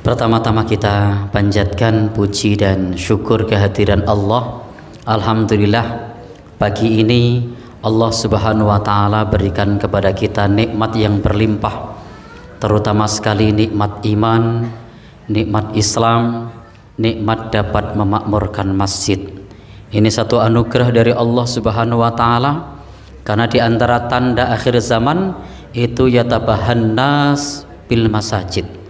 Pertama-tama kita panjatkan puji dan syukur kehadiran Allah. Alhamdulillah, pagi ini Allah Subhanahu wa taala berikan kepada kita nikmat yang berlimpah, terutama sekali nikmat iman, nikmat Islam, nikmat dapat memakmurkan masjid. Ini satu anugerah dari Allah Subhanahu wa taala, karena di antara tanda akhir zaman itu yatabahan nas bil masajid.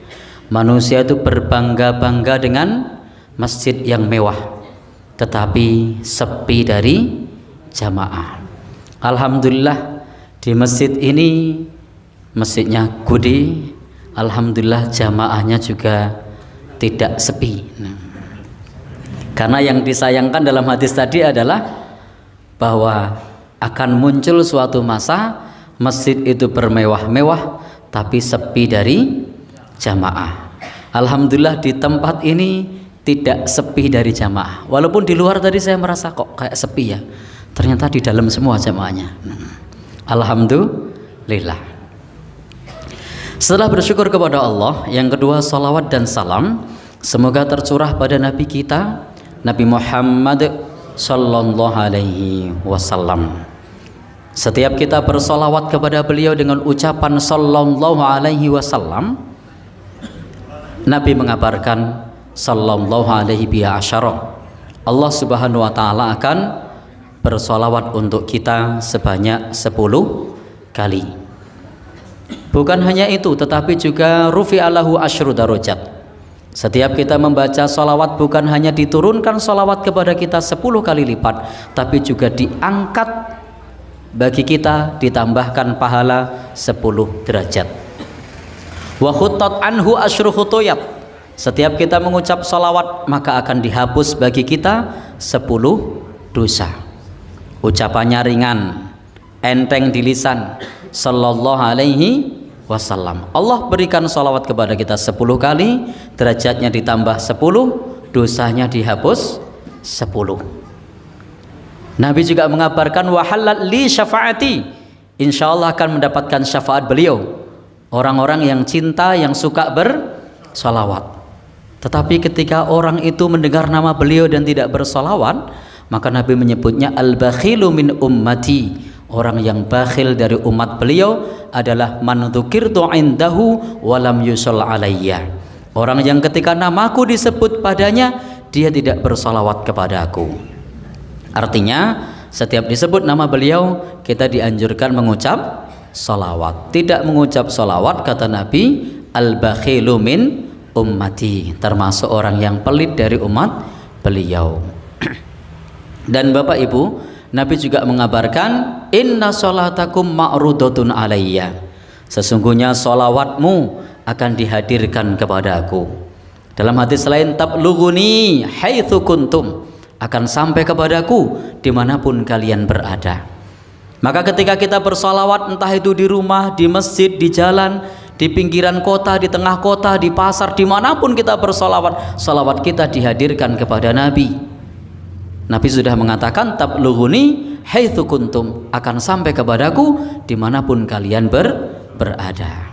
Manusia itu berbangga-bangga dengan masjid yang mewah, tetapi sepi dari jamaah. Alhamdulillah, di masjid ini, masjidnya gede, alhamdulillah jamaahnya juga tidak sepi. Karena yang disayangkan dalam hadis tadi adalah bahwa akan muncul suatu masa masjid itu bermewah-mewah tapi sepi dari jamaah. Alhamdulillah di tempat ini tidak sepi dari jamaah. Walaupun di luar tadi saya merasa kok kayak sepi ya, ternyata di dalam semua jamaahnya. Alhamdulillah. Setelah bersyukur kepada Allah, yang kedua salawat dan salam semoga tercurah pada Nabi kita, Nabi Muhammad sallallahu alaihi wasallam. Setiap kita bersolawat kepada beliau dengan ucapan sallallahu alaihi wasallam, Nabi mengabarkan sallallahu alaihi bi'asyara, Allah Subhanahu wa taala akan bersolawat untuk kita sebanyak 10 kali. Bukan hanya itu, tetapi juga rufi'alahu asyru darajat. Setiap kita membaca solawat bukan hanya diturunkan solawat kepada kita 10 kali lipat, tapi juga diangkat bagi kita, ditambahkan pahala 10 derajat. Wa khuttat anhu asyru khutuyat. Setiap kita mengucap salawat maka akan dihapus bagi kita 10 dosa. Ucapannya ringan, enteng di lisan, sallallahu alaihi wasallam. Allah berikan salawat kepada kita 10 kali, derajatnya ditambah 10, dosanya dihapus 10. Nabi juga mengabarkan wa halal li syafaati, insyaallah akan mendapatkan syafaat beliau orang-orang yang cinta, yang suka bersolawat. Tetapi ketika orang itu mendengar nama beliau dan tidak bersolawat, maka Nabi menyebutnya al-bakhilu min ummati. Orang yang bakhil dari umat beliau adalah man dzukirtu indahu walam yushall alayya. Orang yang ketika namaku disebut padanya, dia tidak bersolawat kepada aku. Artinya setiap disebut nama beliau kita dianjurkan mengucap salawat. Tidak mengucap salawat, kata Nabi, al-bakhilu min ummati, termasuk orang yang pelit dari umat beliau. Dan Bapak Ibu, Nabi juga mengabarkan inna sholatakum ma'rudatun alayya, sesungguhnya sholawatmu akan dihadirkan kepada aku. Dalam hadis lain, tablughuni haitsu kuntum, akan sampai kepadaku dimanapun kalian berada. Maka ketika kita bersolawat, entah itu di rumah, di masjid, di jalan, di pinggiran kota, di tengah kota, di pasar, dimanapun kita bersolawat, solawat kita dihadirkan kepada Nabi. Nabi sudah mengatakan tablughuni haitsu kuntum, akan sampai kepadaku dimanapun kalian berada.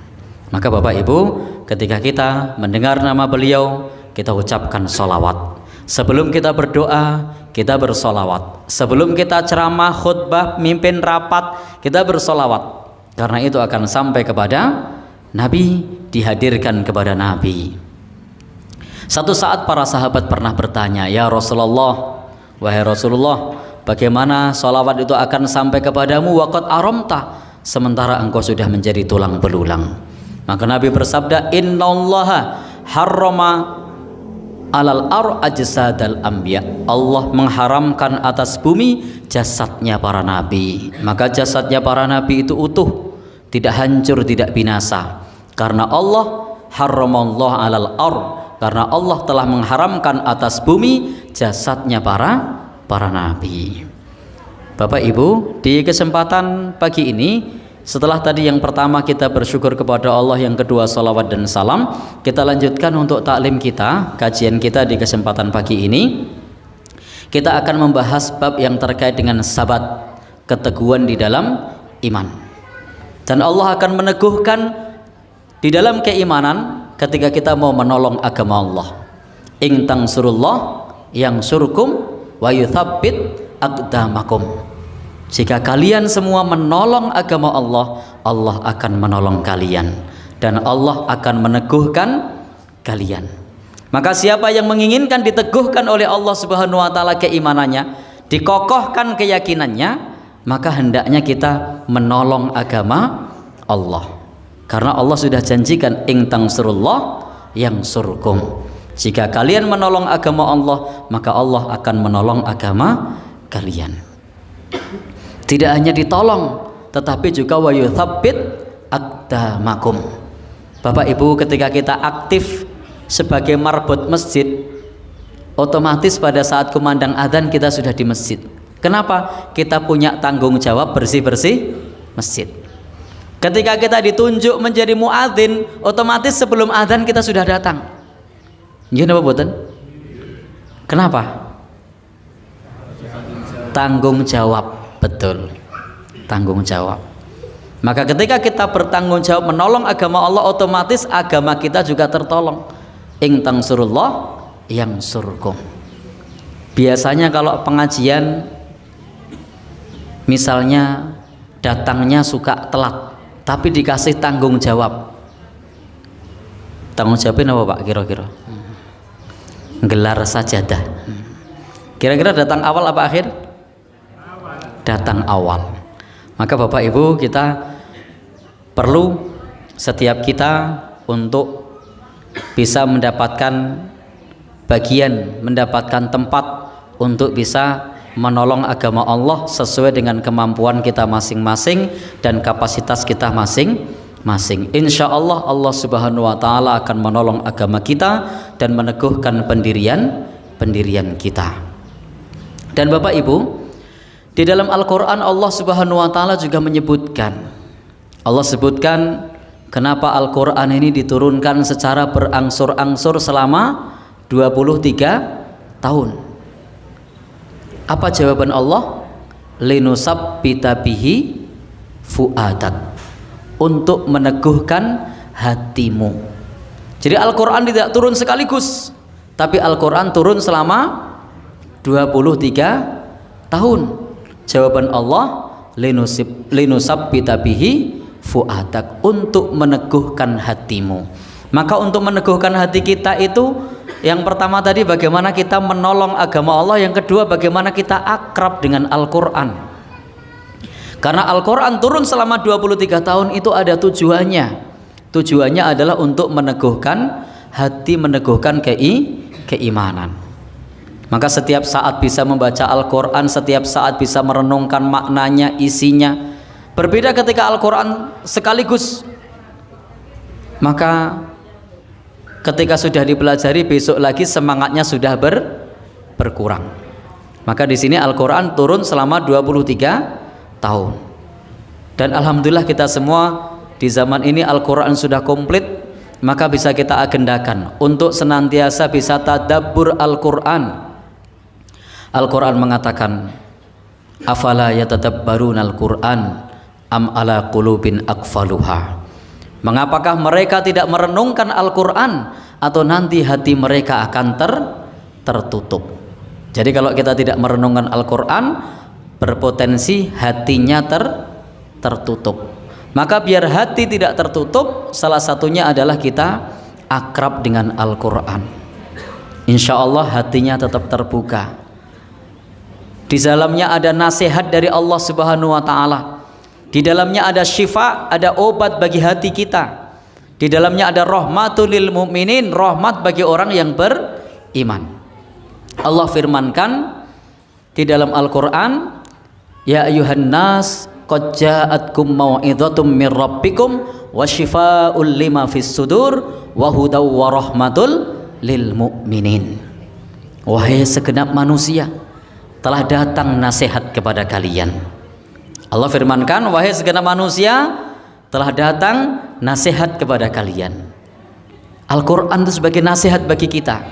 Maka Bapak Ibu, ketika kita mendengar nama beliau, kita ucapkan solawat. Sebelum kita berdoa, kita bersolawat. Sebelum kita ceramah, khutbah, mimpin rapat, kita bersolawat. Karena itu akan sampai kepada Nabi, dihadirkan kepada Nabi. Satu saat para sahabat pernah bertanya, ya Rasulullah, wahai Rasulullah, bagaimana solawat itu akan sampai kepadamu waqad aramta, sementara engkau sudah menjadi tulang belulang. Maka Nabi bersabda, innallaha harrama alal ajsadal anbiya, Allah mengharamkan atas bumi jasadnya para nabi. Maka jasadnya para nabi itu utuh, tidak hancur, tidak binasa, karena Allah haramallahu alal karena Allah telah mengharamkan atas bumi jasadnya para nabi. Bapak Ibu, di kesempatan pagi ini, setelah tadi yang pertama kita bersyukur kepada Allah, yang kedua salawat dan salam, kita lanjutkan untuk taklim kita, kajian kita di kesempatan pagi ini. Kita akan membahas bab yang terkait dengan sabat, keteguhan di dalam iman. Dan Allah akan meneguhkan di dalam keimanan ketika kita mau menolong agama Allah. In tansurullah yansurkum wa yuthabbit aqdamakum. Jika kalian semua menolong agama Allah, Allah akan menolong kalian dan Allah akan meneguhkan kalian. Maka siapa yang menginginkan diteguhkan oleh Allah Subhanahu wa taala keimanannya, dikokohkan keyakinannya, maka hendaknya kita menolong agama Allah. Karena Allah sudah janjikan in tansurullah yansurkum. Jika kalian menolong agama Allah, maka Allah akan menolong agama kalian. Tidak hanya ditolong, tetapi juga wa yuthabbit aqdamakum. Bapak Ibu, ketika kita aktif sebagai marbot masjid, otomatis pada saat kumandang adzan kita sudah di masjid. Kenapa? Kita punya tanggung jawab bersih-bersih masjid. Ketika kita ditunjuk menjadi muadzin, otomatis sebelum adzan kita sudah datang. Gimana Pak? Kenapa? Tanggung jawab, betul. Tanggung jawab. Maka ketika kita bertanggung jawab menolong agama Allah, otomatis agama kita juga tertolong. In tansurullah yansurkum. Biasanya kalau pengajian misalnya datangnya suka telat, tapi dikasih tanggung jawab. Tanggung jawabnya apa Pak kira-kira? Gelar sajadah. Kira-kira datang awal apa akhir? Datang awal. Maka Bapak Ibu, kita perlu setiap kita untuk bisa mendapatkan bagian, mendapatkan tempat untuk bisa menolong agama Allah sesuai dengan kemampuan kita masing-masing dan kapasitas kita masing-masing. Insya Allah Allah Subhanahu wa taala akan menolong agama kita dan meneguhkan pendirian kita. Dan Bapak Ibu, di dalam Al-Qur'an Allah Subhanahu wa taala juga menyebutkan, Allah sebutkan kenapa Al-Qur'an ini diturunkan secara berangsur-angsur selama 23 tahun. Apa jawaban Allah? Linusabbita bihi fuadak, untuk meneguhkan hatimu. Jadi Al-Quran tidak turun sekaligus, tapi Al-Quran turun selama 23 tahun. Jawaban Allah, linusabbita bihi fuadak, untuk meneguhkan hatimu. Maka untuk meneguhkan hati kita itu, yang pertama tadi bagaimana kita menolong agama Allah, yang kedua bagaimana kita akrab dengan Al-Quran. Karena Al-Quran turun selama 23 tahun itu ada tujuannya. Tujuannya adalah untuk meneguhkan hati, meneguhkan keimanan. Maka setiap saat bisa membaca Al-Quran, setiap saat bisa merenungkan maknanya, isinya. Berbeda ketika Al-Quran sekaligus, maka ketika sudah dipelajari besok lagi semangatnya sudah berkurang. Maka di sini Al-Qur'an turun selama 23 tahun. Dan alhamdulillah kita semua di zaman ini Al-Qur'an sudah komplit, maka bisa kita agendakan untuk senantiasa bisa tadabbur Al-Qur'an. Al-Qur'an mengatakan, afala yatadabbaruna Al-Qur'an am ala qulubin aqfaluha. Mengapakah mereka tidak merenungkan Al-Quran, atau nanti hati mereka akan tertutup. Jadi kalau kita tidak merenungkan Al-Quran, berpotensi hatinya tertutup. Maka biar hati tidak tertutup, salah satunya adalah kita akrab dengan Al-Quran. Insya Allah hatinya tetap terbuka. Di dalamnya ada nasihat dari Allah Subhanahu wa ta'ala. Di dalamnya ada syifa, ada obat bagi hati kita. Di dalamnya ada rahmatul lil mu'minin, rahmat bagi orang yang beriman. Allah firmankan di dalam Al-Qur'an, ya ayuhan nas qad ja'atkum mau'izatum mir rabbikum wa syifaa'ul lima fis sudur wa hudaw wa rahmatul lil mu'minin. Wahai segenap manusia, telah datang nasihat kepada kalian. Allah firmankan, wahai segenap manusia, telah datang nasihat kepada kalian. Al-Quran itu sebagai nasihat bagi kita.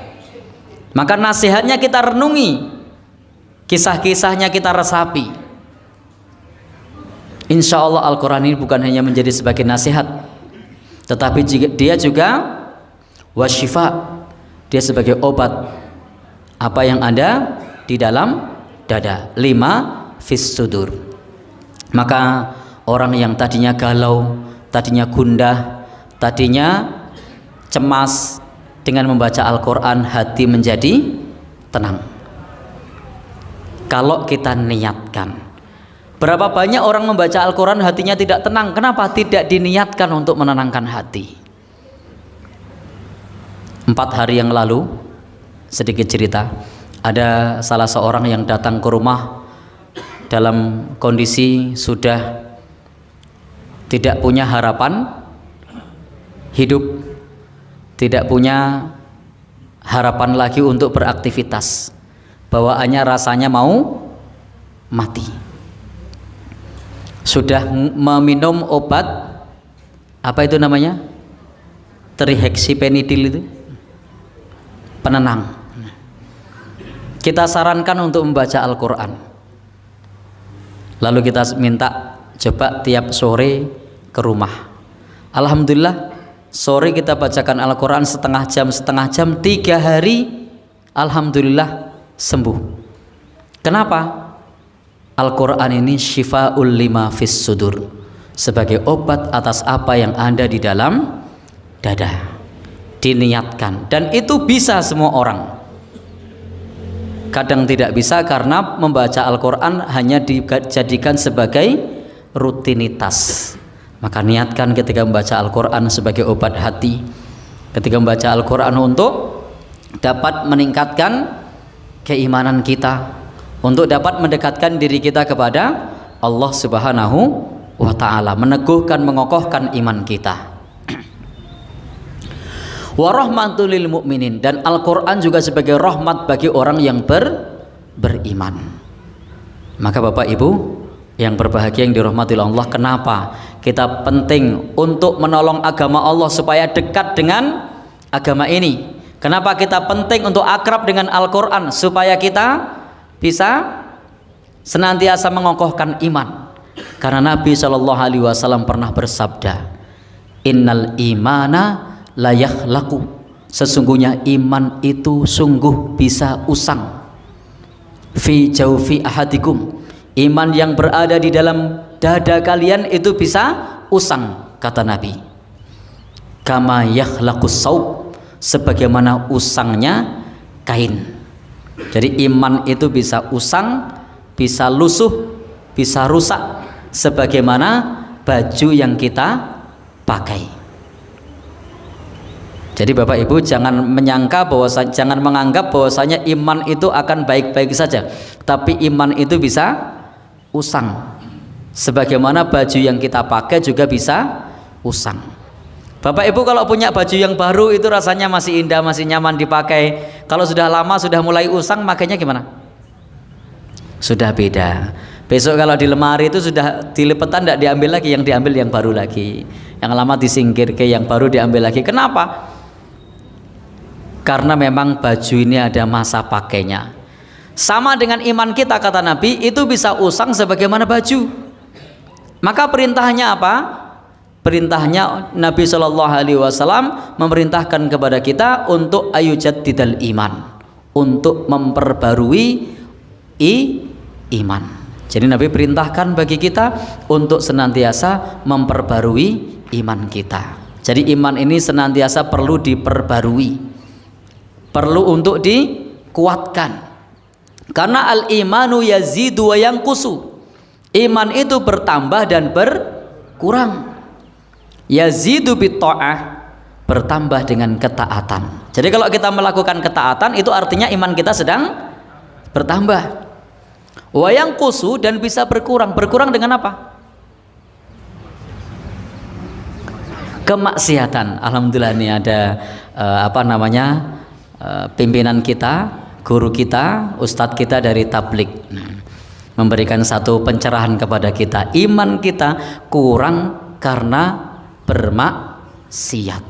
Maka nasihatnya kita renungi, kisah-kisahnya kita resapi. Insya Allah Al-Quran ini bukan hanya menjadi sebagai nasihat, tetapi dia juga wasyifa, dia sebagai obat apa yang ada di dalam dada. 5 fis sudur. Maka orang yang tadinya galau, tadinya gundah, tadinya cemas, dengan membaca Al-Quran hati menjadi tenang. Kalau kita niatkan. Berapa banyak orang membaca Al-Quran hatinya tidak tenang? Kenapa? Tidak diniatkan untuk menenangkan hati. 4 hari yang lalu, sedikit cerita, ada salah seorang yang datang ke rumah dalam kondisi sudah tidak punya harapan hidup, tidak punya harapan lagi untuk beraktivitas, bawaannya rasanya mau mati. Sudah meminum obat apa itu namanya, trihexyphenidyl, itu penenang. Kita sarankan untuk membaca Al-Quran, lalu kita minta coba tiap sore ke rumah. Alhamdulillah sore kita bacakan Al-Quran setengah jam 3 hari, alhamdulillah sembuh. Kenapa? Al-Quran ini syifa'ul lima fis sudur, sebagai obat atas apa yang ada di dalam dada. Diniatkan, dan itu bisa semua orang. Kadang tidak bisa karena membaca Al-Quran hanya dijadikan sebagai rutinitas. Maka niatkan ketika membaca Al-Quran sebagai obat hati, ketika membaca Al-Quran untuk dapat meningkatkan keimanan kita, untuk dapat mendekatkan diri kita kepada Allah Subhanahu wa Ta'ala, meneguhkan, mengokohkan iman kita. Wa rahmatul lil mu'minin, dan Al-Quran juga sebagai rahmat bagi orang yang beriman. Maka Bapak Ibu yang berbahagia, yang dirahmati Allah, kenapa kita penting untuk menolong agama Allah supaya dekat dengan agama ini? Kenapa kita penting untuk akrab dengan Al-Quran supaya kita bisa senantiasa mengokohkan iman? Karena Nabi SAW pernah bersabda, innal imana layak laku, sesungguhnya iman itu sungguh bisa usang. Fi jaufi ahadikum, iman yang berada di dalam dada kalian itu bisa usang, kata Nabi. Kama yakhlaqus saub, sebagaimana usangnya kain. Jadi iman itu bisa usang, bisa lusuh, bisa rusak, sebagaimana baju yang kita pakai. Jadi Bapak Ibu jangan menganggap bahwasanya iman itu akan baik-baik saja, tapi iman itu bisa usang, sebagaimana baju yang kita pakai juga bisa usang. Bapak Ibu kalau punya baju yang baru itu rasanya masih indah, masih nyaman dipakai. Kalau sudah lama, sudah mulai usang, makanya gimana? Sudah beda. Besok kalau di lemari itu sudah dilipetan, tidak diambil lagi, yang diambil yang baru lagi, yang lama disingkir ke yang baru diambil lagi. Kenapa? Karena memang baju ini ada masa pakainya. Sama dengan iman kita, kata Nabi, itu bisa usang sebagaimana baju. Maka perintahnya apa? Perintahnya Nabi SAW memerintahkan kepada kita untuk ayujaddidal iman, untuk memperbarui iman. Jadi Nabi perintahkan bagi kita untuk senantiasa memperbarui iman kita. Jadi iman ini senantiasa perlu diperbarui, perlu untuk dikuatkan. Karena al-imanu yazidu wa yanqusu, iman itu bertambah dan berkurang. Yazidu bitta'ah, bertambah dengan ketaatan. Jadi kalau kita melakukan ketaatan itu artinya iman kita sedang bertambah. Wa yanqusu, dan bisa berkurang. Berkurang dengan apa? Kemaksiatan. Alhamdulillah ini ada pimpinan kita, guru kita, ustadz kita dari tablik, memberikan satu pencerahan kepada kita. Iman kita kurang karena bermaksiat.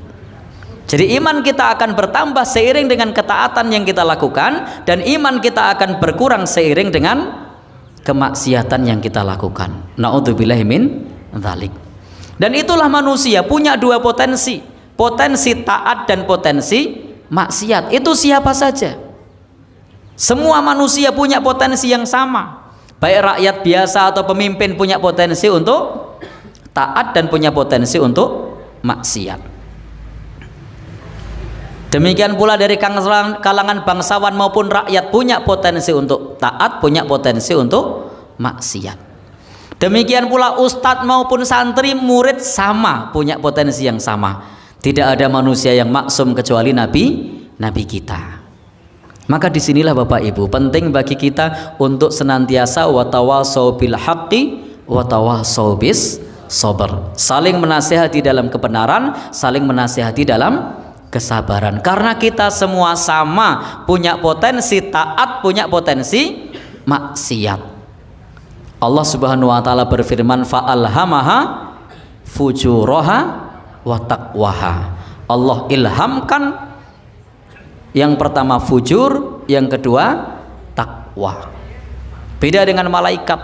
Jadi iman kita akan bertambah seiring dengan ketaatan yang kita lakukan, dan iman kita akan berkurang seiring dengan kemaksiatan yang kita lakukan. Na'udzubillahi min dzalik. Dan itulah manusia punya dua potensi. potensi taat dan potensi maksiat. Itu siapa saja. Semua manusia punya potensi yang sama. Baik rakyat biasa atau pemimpin punya potensi untuk taat dan punya potensi untuk maksiat. Demikian pula dari kalangan bangsawan maupun rakyat punya potensi untuk taat, punya potensi untuk maksiat. Demikian pula ustadz maupun santri, murid sama punya potensi yang sama. Tidak ada manusia yang maksum kecuali nabi kita. Maka disinilah Bapak Ibu penting bagi kita untuk senantiasa watawasau bil haqqi watawasau bis sabr. Saling menasihati dalam kebenaran, saling menasihati dalam kesabaran, karena kita semua sama punya potensi taat, punya potensi maksiat. Allah Subhanahu wa taala berfirman, fa'alhamaha fujuraha wa taqwaha. Allah ilhamkan yang pertama fujur, yang kedua takwa. Beda dengan malaikat,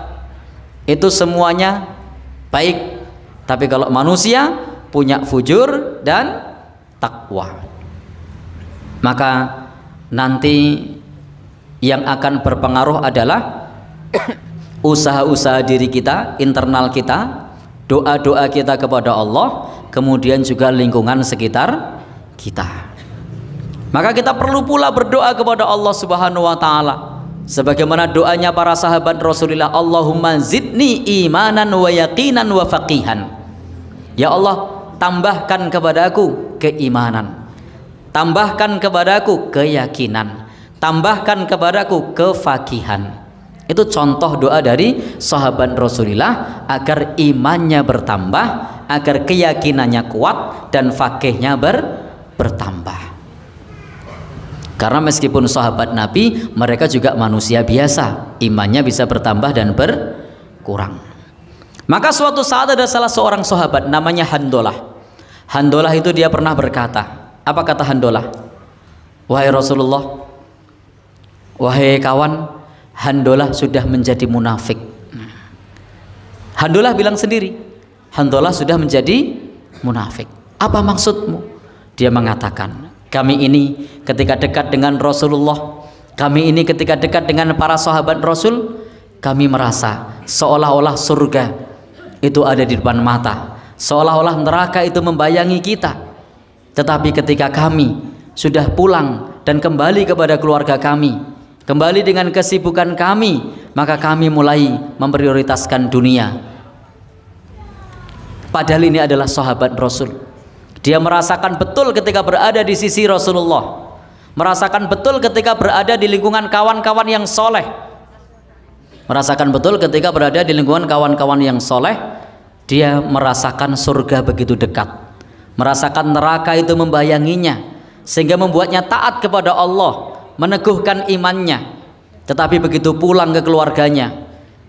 itu semuanya baik, tapi kalau manusia punya fujur dan takwa. Maka nanti yang akan berpengaruh adalah usaha-usaha diri kita, internal kita, doa-doa kita kepada Allah, kemudian juga lingkungan sekitar kita. Maka kita perlu pula berdoa kepada Allah Subhanahu wa taala sebagaimana doanya para sahabat Rasulullah, Allahumma zidni imanan wa yaqinan wa faqihan. Ya Allah, tambahkan kepadaku keimanan, tambahkan kepadaku keyakinan, tambahkan kepadaku kefakihan. Itu contoh doa dari sahabat Rasulullah agar imannya bertambah, agar keyakinannya kuat dan fakihnya bertambah. Karena meskipun sahabat Nabi, mereka juga manusia biasa, imannya bisa bertambah dan berkurang. Maka suatu saat ada salah seorang sahabat namanya Handolah. Handolah itu dia pernah berkata, apa kata Handolah? Wahai Rasulullah, wahai kawan, Handolah sudah menjadi munafik. Handolah bilang sendiri, Handolah sudah menjadi munafik. Apa maksudmu? Dia mengatakan, kami ini ketika dekat dengan Rasulullah, kami ini ketika dekat dengan para sahabat Rasul, kami merasa seolah-olah surga itu ada di depan mata, seolah-olah neraka itu membayangi kita. Tetapi ketika kami sudah pulang dan kembali kepada keluarga kami, kembali dengan kesibukan kami, maka kami mulai memprioritaskan dunia. Padahal ini adalah sahabat Rasul. Dia merasakan betul ketika berada di sisi Rasulullah, merasakan betul ketika berada di lingkungan kawan-kawan yang soleh, merasakan betul ketika berada di lingkungan kawan-kawan yang soleh. Dia merasakan surga begitu dekat, merasakan neraka itu membayanginya, sehingga membuatnya taat kepada Allah, meneguhkan imannya. Tetapi begitu pulang ke keluarganya,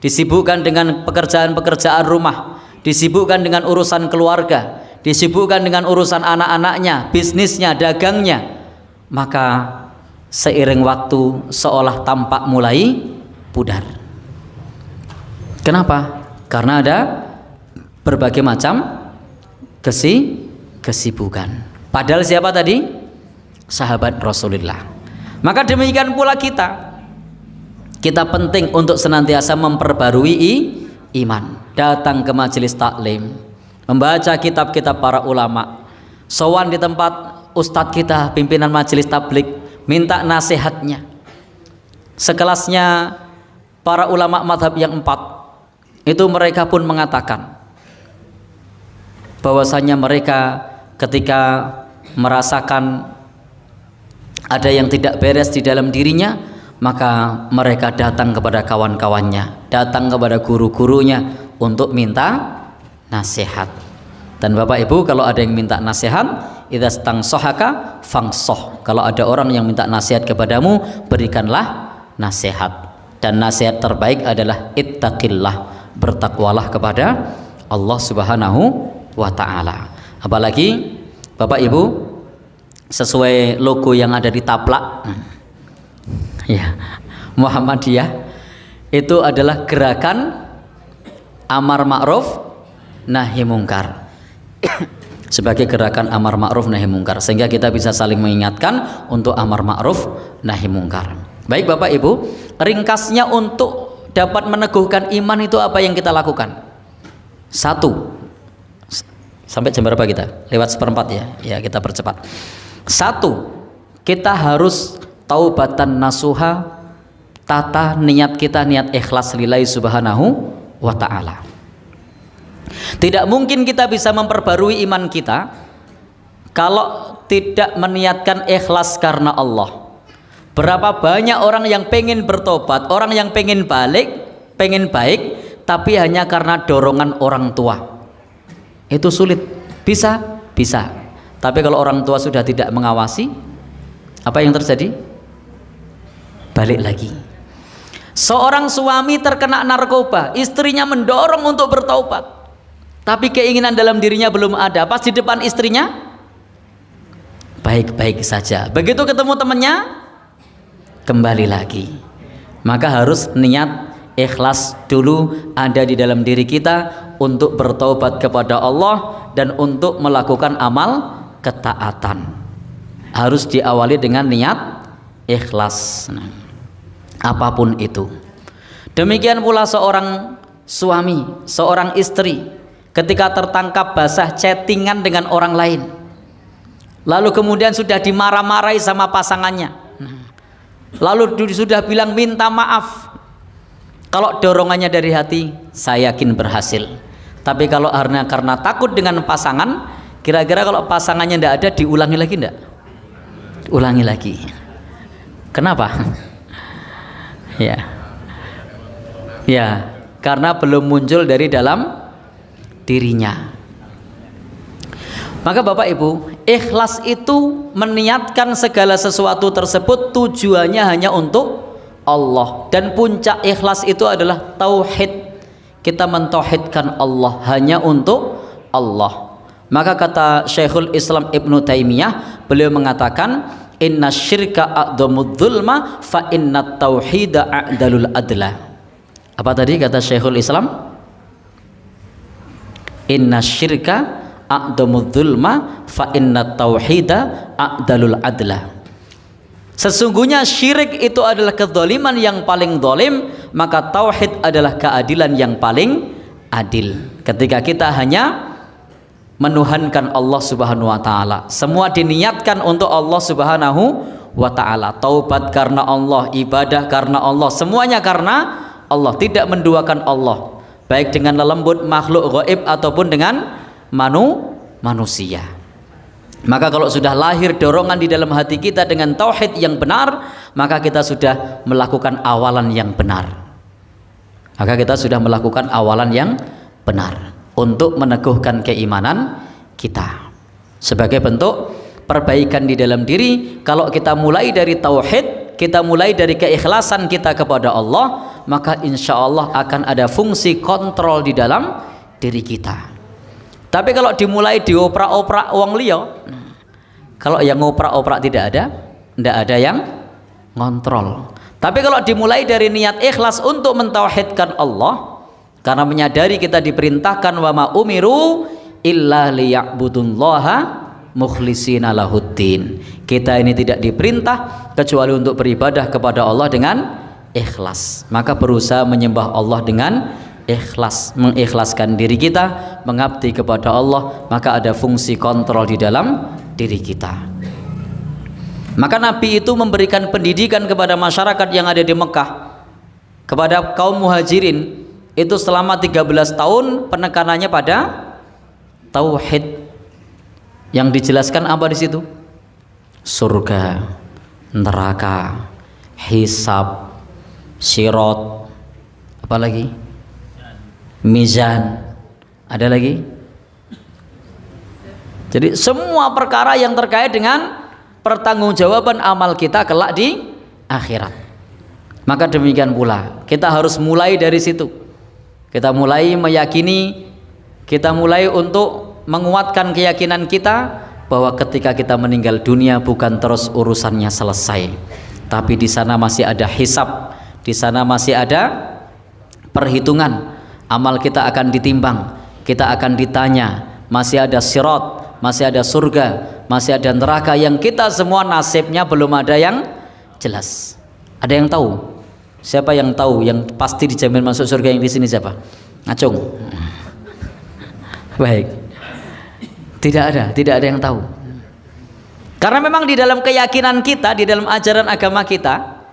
disibukkan dengan pekerjaan-pekerjaan rumah, disibukkan dengan urusan keluarga, disibukkan dengan urusan anak-anaknya, bisnisnya, dagangnya, maka seiring waktu seolah tampak mulai pudar. Kenapa? Karena ada berbagai macam kesibukan. Padahal siapa tadi? Sahabat Rasulullah. Maka demikian pula kita penting untuk senantiasa memperbarui iman, datang ke majelis taklim, membaca kitab-kitab para ulama, sowan di tempat ustadz kita, pimpinan majelis tablik, minta nasihatnya. Sekelasnya para ulama madhab yang 4 itu, mereka pun mengatakan bahwasanya mereka ketika merasakan ada yang tidak beres di dalam dirinya, maka mereka datang kepada kawan-kawannya, datang kepada guru-gurunya untuk minta nasihat. Dan Bapak Ibu, kalau ada yang minta nasihat, idza stansahaka fangsoh. Kalau ada orang yang minta nasihat kepadamu, berikanlah nasihat. Dan nasihat terbaik adalah ittaqillah, bertakwalah kepada Allah Subhanahu wa ta'ala. Apalagi Bapak Ibu, sesuai logo yang ada di taplak ya, Muhammadiyah, itu adalah gerakan amar ma'ruf nahi mungkar. sebagai gerakan amar ma'ruf nahi mungkar, sehingga kita bisa saling mengingatkan untuk amar ma'ruf nahi mungkar. Baik Bapak Ibu, ringkasnya untuk dapat meneguhkan iman itu apa yang kita lakukan? Satu, sampai jam berapa kita? Lewat seperempat ya, ya kita percepat. Satu, kita harus taubatan nasuha, tata niat kita, niat ikhlas lillahi subhanahu wa ta'ala. Tidak mungkin kita bisa memperbarui iman kita kalau tidak meniatkan ikhlas karena Allah. Berapa banyak orang yang pengen bertobat, orang yang pengen balik, pengen baik, tapi hanya karena dorongan orang tua. Itu sulit. Bisa? Bisa. Tapi kalau orang tua sudah tidak mengawasi, apa yang terjadi? Balik lagi. Seorang suami terkena narkoba, istrinya mendorong untuk bertaubat, tapi keinginan dalam dirinya belum ada. Pas di depan istrinya baik-baik saja, begitu ketemu temannya kembali lagi. Maka harus niat ikhlas dulu ada di dalam diri kita untuk bertaubat kepada Allah dan untuk melakukan amal ketaatan. Harus diawali dengan niat ikhlas. Apapun itu. Demikian pula seorang suami, seorang istri ketika tertangkap basah chattingan dengan orang lain, lalu kemudian sudah dimarah-marahi sama pasangannya, lalu sudah bilang minta maaf. Kalau dorongannya dari hati, saya yakin berhasil. Tapi kalau karena takut dengan pasangan, kira-kira kalau pasangannya tidak ada, diulangi lagi enggak? Ulangi lagi. Kenapa? Ya, karena belum muncul dari dalam dirinya. Maka Bapak Ibu, ikhlas itu meniatkan segala sesuatu tersebut tujuannya hanya untuk Allah, dan puncak ikhlas itu adalah tauhid. Kita mentauhidkan Allah hanya untuk Allah. Maka kata Syekhul Islam Ibnu Taimiyah, beliau mengatakan inna syirka a'dhamudz zulma fa inna tauhida a'dalul adla. Apa tadi kata Syekhul Islam? Inna syirka a'dhamudz zulma fa inna tauhida a'dalul adla. Sesungguhnya syirik itu adalah kezaliman yang paling zalim, maka tauhid adalah keadilan yang paling adil. Ketika kita hanya menuhankan Allah Subhanahu wa taala, semua diniatkan untuk Allah Subhanahu wa taala, taubat karena Allah, ibadah karena Allah, semuanya karena Allah, tidak menduakan Allah, baik dengan lelembut makhluk gaib ataupun dengan manusia. Maka kalau sudah lahir dorongan di dalam hati kita dengan tauhid yang benar, maka kita sudah melakukan awalan yang benar. Maka kita sudah melakukan awalan yang benar untuk meneguhkan keimanan kita sebagai bentuk perbaikan di dalam diri. Kalau kita mulai dari tauhid, kita mulai dari keikhlasan kita kepada Allah, maka insya Allah akan ada fungsi kontrol di dalam diri kita. Tapi kalau dimulai dioprak-oprak wong liya, kalau yang ngoprak-oprak tidak ada yang ngontrol. Tapi kalau dimulai dari niat ikhlas untuk mentauhidkan Allah, karena menyadari kita diperintahkan wa ma umiru illa liya'budullaha mukhlishina lahuddin. Kita ini tidak diperintah kecuali untuk beribadah kepada Allah dengan ikhlas. Maka berusaha menyembah Allah dengan ikhlas, mengikhlaskan diri kita, mengabdi kepada Allah, maka ada fungsi kontrol di dalam diri kita. Maka Nabi itu memberikan pendidikan kepada masyarakat yang ada di Mekah, kepada kaum muhajirin. Itu selama 13 tahun penekanannya pada tauhid. Yang dijelaskan apa di situ? Surga, neraka, hisab, sirat, apa lagi? Mizan. Ada lagi? Jadi semua perkara yang terkait dengan pertanggungjawaban amal kita kelak di akhirat. Maka demikian pula kita harus mulai dari situ. Kita mulai meyakini, kita mulai untuk menguatkan keyakinan kita bahwa ketika kita meninggal dunia bukan terus urusannya selesai, tapi di sana masih ada hisab, di sana masih ada perhitungan. Amal kita akan ditimbang, kita akan ditanya, masih ada sirat, masih ada surga, masih ada neraka yang kita semua nasibnya belum ada yang jelas. Ada yang tahu? Siapa yang tahu yang pasti dijamin masuk surga yang di sini siapa? Acung. Baik. Tidak ada yang tahu. Karena memang di dalam keyakinan kita, di dalam ajaran agama kita,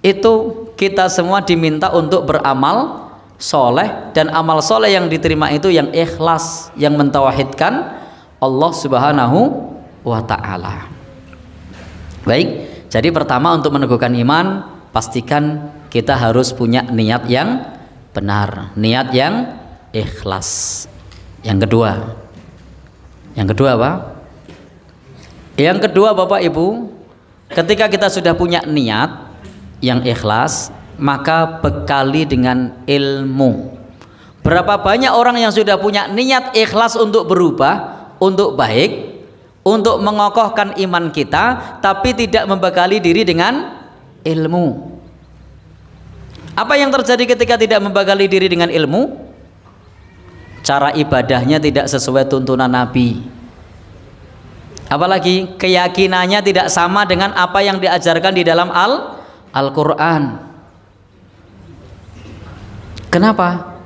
itu kita semua diminta untuk beramal soleh, dan amal soleh yang diterima itu yang ikhlas, yang mentauhidkan Allah Subhanahu wa ta'ala. Baik, jadi pertama untuk meneguhkan iman, pastikan kita harus punya niat yang benar, niat yang ikhlas. Yang kedua apa? Yang kedua Bapak Ibu, ketika kita sudah punya niat yang ikhlas, maka bekali dengan ilmu. Berapa banyak orang yang sudah punya niat ikhlas untuk berubah, untuk baik, untuk mengokohkan iman kita, tapi tidak membekali diri dengan ilmu. Apa yang terjadi ketika tidak membekali diri dengan ilmu? Cara ibadahnya tidak sesuai tuntunan Nabi, apalagi keyakinannya tidak sama dengan apa yang diajarkan di dalam Al-Quran. Kenapa?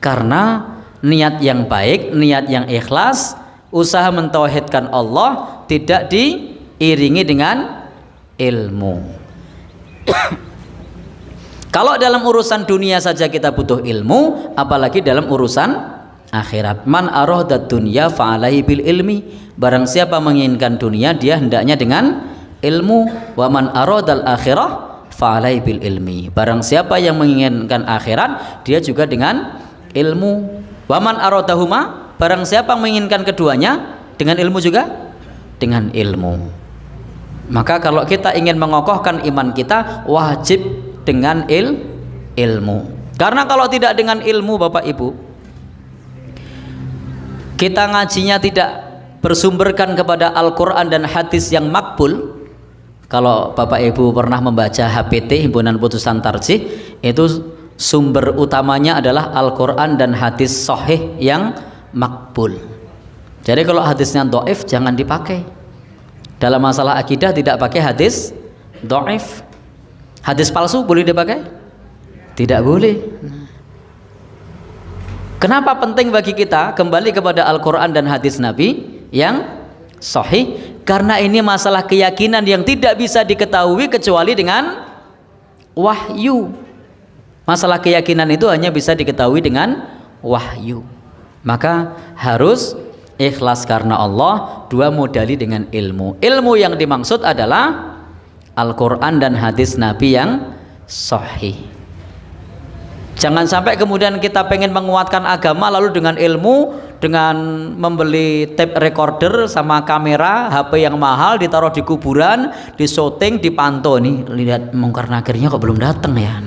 Karena niat yang baik, niat yang ikhlas, usaha mentauhidkan Allah tidak diiringi dengan ilmu. Kalau dalam urusan dunia saja kita butuh ilmu, apalagi dalam urusan akhirat. Man aradad dunya fa'alaihi bil ilmi. Barang siapa menginginkan dunia, dia hendaknya dengan ilmu. Wa man aradal akhirah fa'alaihi bil ilmi. Barang siapa yang menginginkan akhirat, dia juga dengan ilmu. Wa man aradahuma, barang siapa menginginkan keduanya, dengan ilmu juga, dengan ilmu. Maka kalau kita ingin mengokohkan iman kita, wajib dengan ilmu. Karena kalau tidak dengan ilmu Bapak Ibu, kita ngajinya tidak bersumberkan kepada Al-Quran dan hadis yang makbul. Kalau Bapak Ibu pernah membaca HPT, Himpunan Putusan Tarjih, itu sumber utamanya adalah Al-Quran dan hadis sahih yang makbul. Jadi kalau hadisnya dhaif jangan dipakai. Dalam masalah akidah tidak pakai hadis dhaif. Hadis palsu boleh dipakai? Tidak boleh. Kenapa penting bagi kita kembali kepada Al-Quran dan hadis Nabi yang sahih? Karena ini masalah keyakinan yang tidak bisa diketahui kecuali dengan wahyu. Masalah keyakinan itu hanya bisa diketahui dengan wahyu. Maka harus ikhlas karena Allah, dua modali dengan ilmu. Ilmu yang dimaksud adalah Al-Quran dan hadis Nabi yang sahih. Jangan sampai kemudian kita pengen menguatkan agama lalu dengan ilmu, dengan membeli tape recorder sama kamera HP yang mahal ditaruh di kuburan, di syuting, dipantau. Nih lihat Mungkar Nakirnya kok belum datang ya,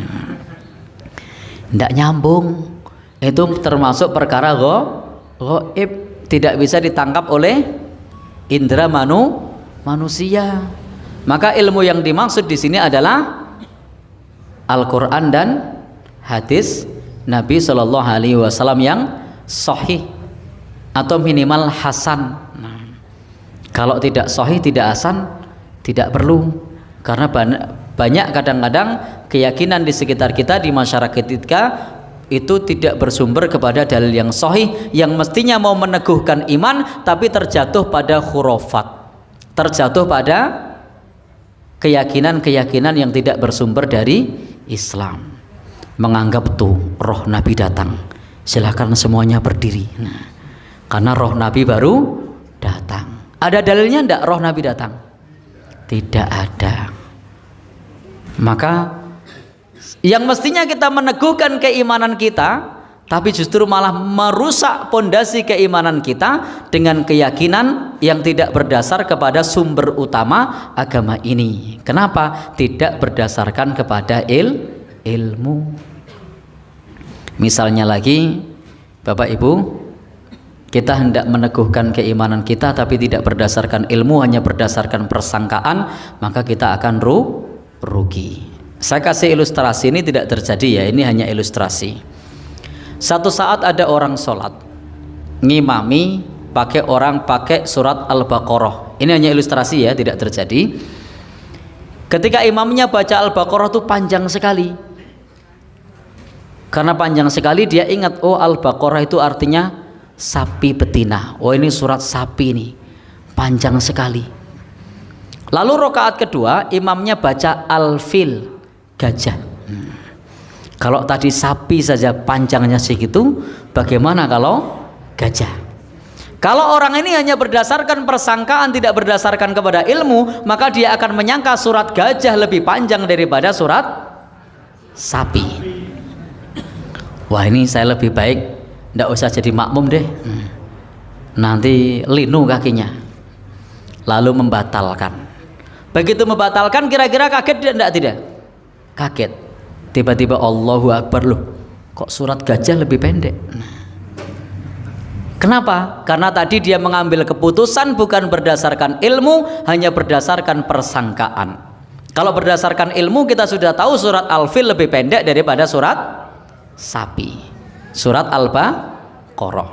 tidak nyambung. Itu termasuk perkara ghaib, tidak bisa ditangkap oleh indera manusia. Maka ilmu yang dimaksud di sini adalah Al-Quran dan hadis Nabi Shallallahu Alaihi Wasallam yang sahih atau minimal hasan. Kalau tidak sahih, tidak hasan, tidak perlu. Karena banyak kadang-kadang keyakinan di sekitar kita, di masyarakat kita, itu tidak bersumber kepada dalil yang sahih, yang mestinya mau meneguhkan iman tapi terjatuh pada khurafat, terjatuh pada keyakinan-keyakinan yang tidak bersumber dari Islam. Menganggap tuh roh Nabi datang, silahkan semuanya berdiri. Nah, karena roh Nabi baru datang. Ada dalilnya enggak roh Nabi datang? Tidak ada. Maka yang mestinya kita meneguhkan keimanan kita, tapi justru malah merusak pondasi keimanan kita dengan keyakinan yang tidak berdasar kepada sumber utama agama ini. Kenapa? Tidak berdasarkan kepada ilmu. Misalnya lagi, Bapak Ibu, kita hendak meneguhkan keimanan kita tapi tidak berdasarkan ilmu, hanya berdasarkan persangkaan, maka kita akan rugi. Saya kasih ilustrasi, ini tidak terjadi ya, ini hanya ilustrasi. Satu saat ada orang sholat ngimami orang pakai surat Al-Baqarah. Ini hanya ilustrasi ya, tidak terjadi. Ketika imamnya baca Al-Baqarah itu panjang sekali. Karena panjang sekali dia ingat, oh Al-Baqarah itu artinya sapi betina. Oh ini surat sapi nih, panjang sekali. Lalu rakaat kedua imamnya baca Al-Fil, gajah. Kalau tadi sapi saja panjangnya segitu, bagaimana kalau gajah? Kalau orang ini hanya berdasarkan persangkaan, tidak berdasarkan kepada ilmu, maka dia akan menyangka surat gajah lebih panjang daripada surat sapi. Wah ini saya lebih baik tidak usah jadi makmum deh, nanti linu kakinya. Lalu membatalkan. Begitu membatalkan, kira-kira kaget tidak? Kaget. Tiba-tiba Allahu Akbar, loh kok surat gajah lebih pendek. Kenapa? Karena tadi dia mengambil keputusan bukan berdasarkan ilmu, hanya berdasarkan persangkaan. Kalau berdasarkan ilmu kita sudah tahu surat Al-Fil lebih pendek daripada surat sapi, surat Al-Baqarah.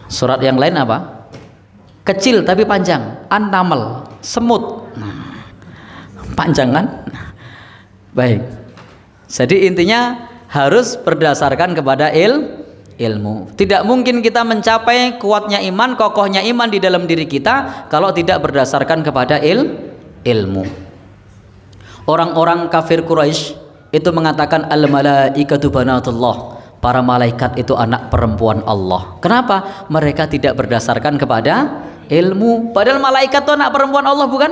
Surat yang lain apa? Kecil tapi panjang, An-Naml, semut. Panjang kan? Baik. Jadi intinya harus berdasarkan kepada ilmu. Tidak mungkin kita mencapai kuatnya iman, kokohnya iman di dalam diri kita kalau tidak berdasarkan kepada ilmu. Orang-orang kafir Quraisy itu mengatakan al-malaikatu banatullah, para malaikat itu anak perempuan Allah. Kenapa? Mereka tidak berdasarkan kepada ilmu. Padahal malaikat itu anak perempuan Allah, bukan?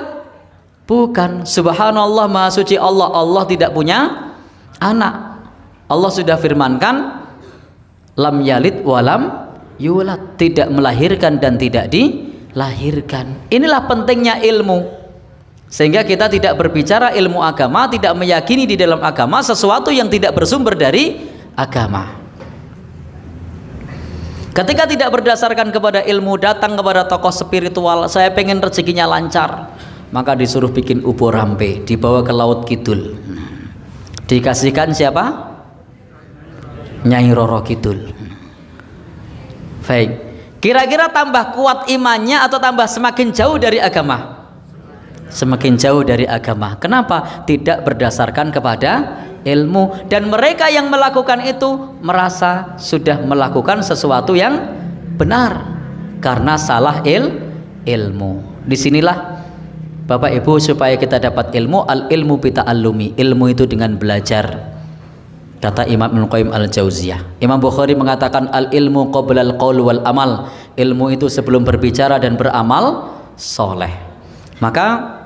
Bukan. Subhanallah, maha suci Allah. Allah tidak punya anak. Allah sudah firmankan lam yalid walam yulad, tidak melahirkan dan tidak dilahirkan. Inilah pentingnya ilmu, sehingga kita tidak berbicara ilmu agama, tidak meyakini di dalam agama sesuatu yang tidak bersumber dari agama. Ketika tidak berdasarkan kepada ilmu, datang kepada tokoh spiritual, saya pengen rezekinya lancar, maka disuruh bikin ubur rampe, dibawa ke laut kidul. Dikasihkan siapa? Nyai Roro Kidul. Baik, kira-kira tambah kuat imannya atau tambah semakin jauh dari agama? Semakin jauh dari agama. Kenapa? Tidak berdasarkan kepada ilmu. Dan mereka yang melakukan itu merasa sudah melakukan sesuatu yang benar karena salah ilmu. Disinilah Bapak Ibu, supaya kita dapat ilmu, al ilmu bita'allumi, ilmu itu dengan belajar. Kata Imam Ibnu Qayyim al-Jauziyah. Imam Bukhari mengatakan al ilmu qabla al qaul wal amal, ilmu itu sebelum berbicara dan beramal soleh. Maka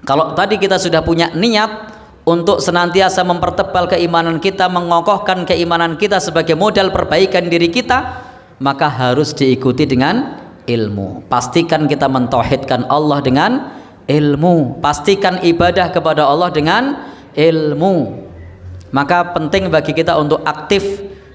kalau tadi kita sudah punya niat untuk senantiasa mempertebal keimanan kita, mengokohkan keimanan kita sebagai modal perbaikan diri kita, maka harus diikuti dengan ilmu. Pastikan kita mentauhidkan Allah dengan ilmu, pastikan ibadah kepada Allah dengan ilmu. Maka penting bagi kita untuk aktif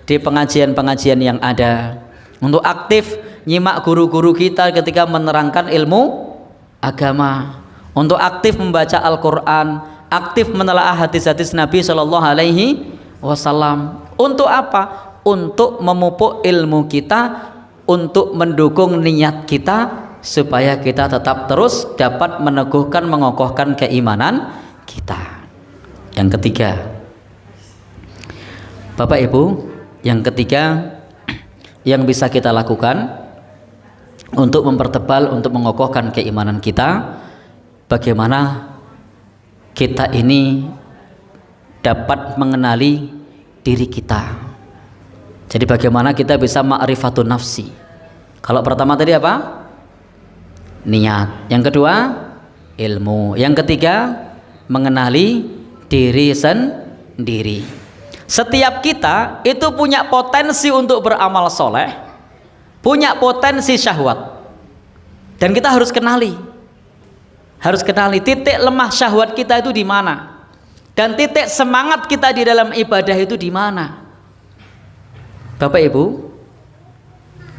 di pengajian-pengajian yang ada, untuk aktif nyimak guru-guru kita ketika menerangkan ilmu agama, untuk aktif membaca Al-Quran, aktif menelaah hadis-hadis Nabi Shallallahu Alaihi Wasallam. Untuk apa? Untuk memupuk ilmu kita, untuk mendukung niat kita supaya kita tetap terus dapat meneguhkan, mengokohkan keimanan kita. Yang ketiga, Bapak Ibu, yang ketiga yang bisa kita lakukan untuk mempertebal, untuk mengokohkan keimanan kita, bagaimana kita ini dapat mengenali diri kita. Jadi bagaimana kita bisa ma'rifatun nafsi. Kalau pertama tadi apa? Niat. Yang kedua, ilmu. Yang ketiga, mengenali diri sendiri. Setiap kita itu punya potensi untuk beramal soleh, punya potensi syahwat, dan kita harus kenali titik lemah syahwat kita itu di mana, dan titik semangat kita di dalam ibadah itu di mana. Bapak Ibu,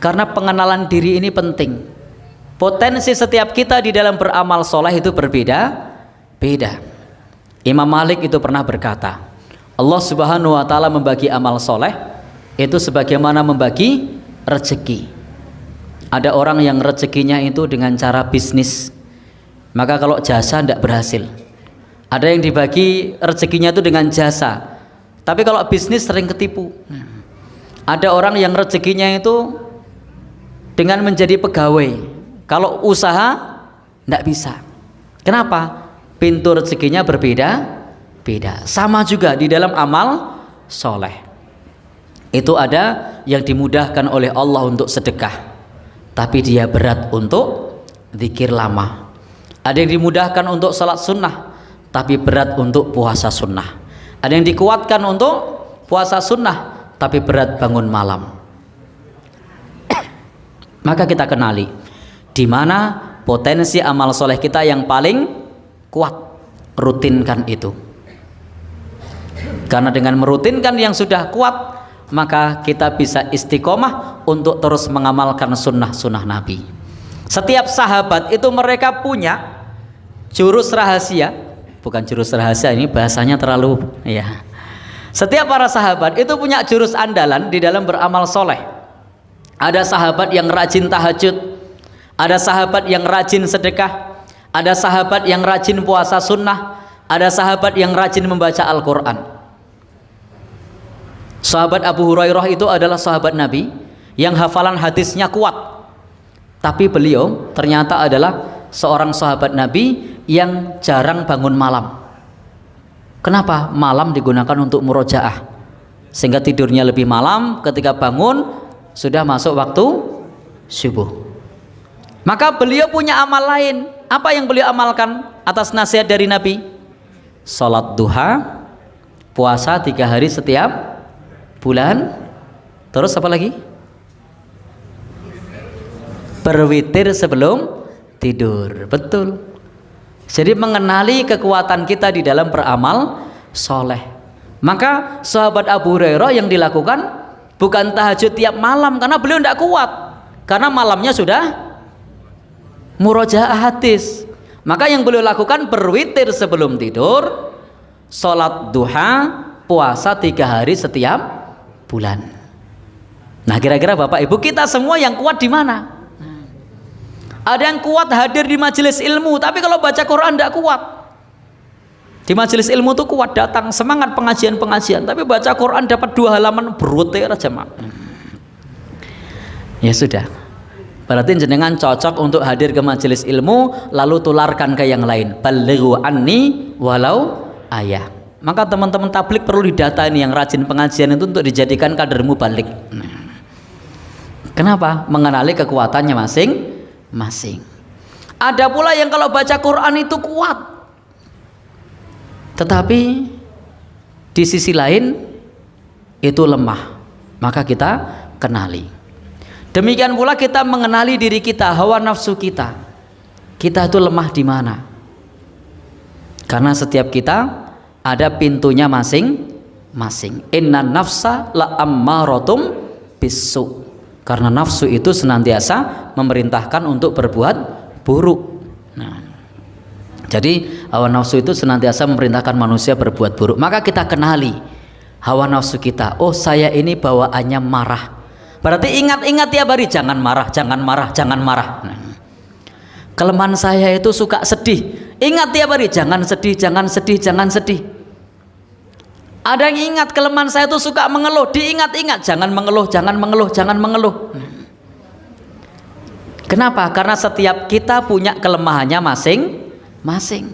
karena pengenalan diri ini penting. Potensi setiap kita di dalam beramal soleh itu berbeda-beda. Imam Malik itu pernah berkata, Allah Subhanahu wa Ta'ala membagi amal soleh itu sebagaimana membagi rezeki. Ada orang yang rezekinya itu dengan cara bisnis, maka kalau jasa tidak berhasil. Ada yang dibagi rezekinya itu dengan jasa, tapi kalau bisnis sering ketipu. Ada orang yang rezekinya itu dengan menjadi pegawai, kalau usaha tidak bisa. Kenapa? Pintu rezekinya berbeda-beda. Sama juga di dalam amal soleh. Itu ada yang dimudahkan oleh Allah untuk sedekah, tapi dia berat untuk zikir lama. Ada yang dimudahkan untuk salat sunnah, tapi berat untuk puasa sunnah. Ada yang dikuatkan untuk puasa sunnah, tapi berat bangun malam. Maka kita kenali di mana potensi amal soleh kita yang paling kuat. Rutinkan itu, karena dengan merutinkan yang sudah kuat, maka kita bisa istiqomah untuk terus mengamalkan sunnah-sunnah Nabi. Setiap sahabat itu mereka punya jurus rahasia, bukan jurus rahasia, ini bahasanya terlalu ya. Setiap para sahabat itu punya jurus andalan di dalam beramal soleh. Ada sahabat yang rajin tahajud, ada sahabat yang rajin sedekah, ada sahabat yang rajin puasa sunnah, ada sahabat yang rajin membaca Al-Quran. Sahabat Abu Hurairah itu adalah sahabat Nabi yang hafalan hadisnya kuat, tapi beliau ternyata adalah seorang sahabat Nabi yang jarang bangun malam. Kenapa? Malam digunakan untuk murojaah, sehingga tidurnya lebih malam, ketika bangun sudah masuk waktu subuh. Maka beliau punya amal lain. Apa yang beliau amalkan atas nasihat dari Nabi? Salat duha, puasa 3 hari setiap bulan, terus apa lagi? Berwitir sebelum tidur. Betul. Jadi mengenali kekuatan kita di dalam beramal soleh. Maka sahabat Abu Hurairah yang dilakukan bukan tahajud tiap malam, karena beliau tidak kuat, karena malamnya sudah murojaah hadis. Maka yang beliau lakukan berwitir sebelum tidur, sholat duha, puasa 3 hari setiap bulan. Nah, kira-kira Bapak Ibu, kita semua yang kuat di mana? Ada yang kuat hadir di majelis ilmu, tapi kalau baca Quran tidak kuat. Di majelis ilmu tuh kuat, datang semangat pengajian-pengajian, tapi baca Quran dapat 2 halaman berutir aja mak. Ya sudah, berarti jenengan cocok untuk hadir ke majelis ilmu, lalu tularkan ke yang lain. Balighu anni walau ayah. Maka teman-teman tablik perlu didata ini, yang rajin pengajian itu untuk dijadikan kader mubalik. Kenapa? Mengenali kekuatannya masing-masing. Ada pula yang kalau baca Quran itu kuat, tetapi di sisi lain itu lemah. Maka kita kenali. Demikian pula kita mengenali diri kita, hawa nafsu kita. Kita itu lemah di mana? Karena setiap kita ada pintunya masing-masing. Inna nafsa la ammaratum bisu. Karena nafsu itu senantiasa memerintahkan untuk berbuat buruk. Nah, jadi hawa nafsu itu senantiasa memerintahkan manusia berbuat buruk. Maka kita kenali hawa nafsu kita. Oh, saya ini bawaannya marah. Berarti ingat-ingat tiap hari, jangan marah, jangan marah, jangan marah. Nah, kelemahan saya itu suka sedih. Ingat tiap hari, jangan sedih, jangan sedih, jangan sedih. Ada yang ingat kelemahan saya itu suka mengeluh, diingat-ingat, jangan mengeluh, jangan mengeluh, jangan mengeluh. Kenapa? Karena setiap kita punya kelemahannya masing-masing.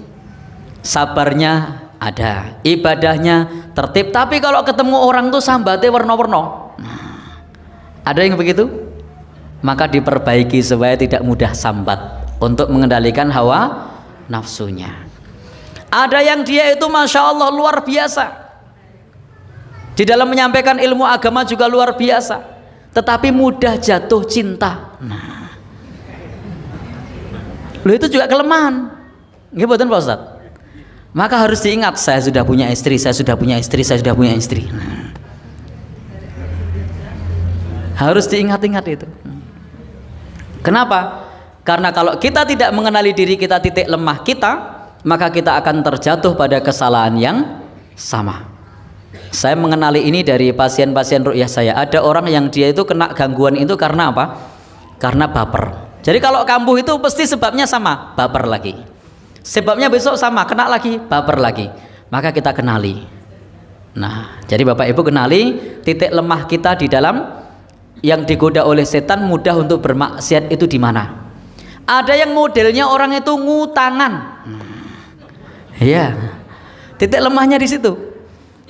Sabarnya ada, ibadahnya tertib, tapi kalau ketemu orang tuh sambatnya warna-warna. Ada yang begitu? Maka diperbaiki supaya tidak mudah sambat, untuk mengendalikan hawa nafsunya. Ada yang dia itu Masya Allah luar biasa, di dalam menyampaikan ilmu agama juga luar biasa, tetapi mudah jatuh cinta. Nah, lo itu juga kelemahan, gimana Pak Ustadz? Maka harus diingat, saya sudah punya istri, saya sudah punya istri, saya sudah punya istri. Nah, harus diingat-ingat itu. Kenapa? Karena kalau kita tidak mengenali diri kita, titik lemah kita, maka kita akan terjatuh pada kesalahan yang sama. Saya mengenali ini dari pasien-pasien ruqyah saya. Ada orang yang dia itu kena gangguan itu karena apa? Karena baper. Jadi kalau kambuh itu pasti sebabnya sama, baper lagi. Sebabnya besok sama, kena lagi, baper lagi. Maka kita kenali. Nah, jadi Bapak Ibu kenali titik lemah kita di dalam yang digoda oleh setan mudah untuk bermaksiat itu di mana. Ada yang modelnya orang itu ngutangan. Iya. Titik lemahnya di situ.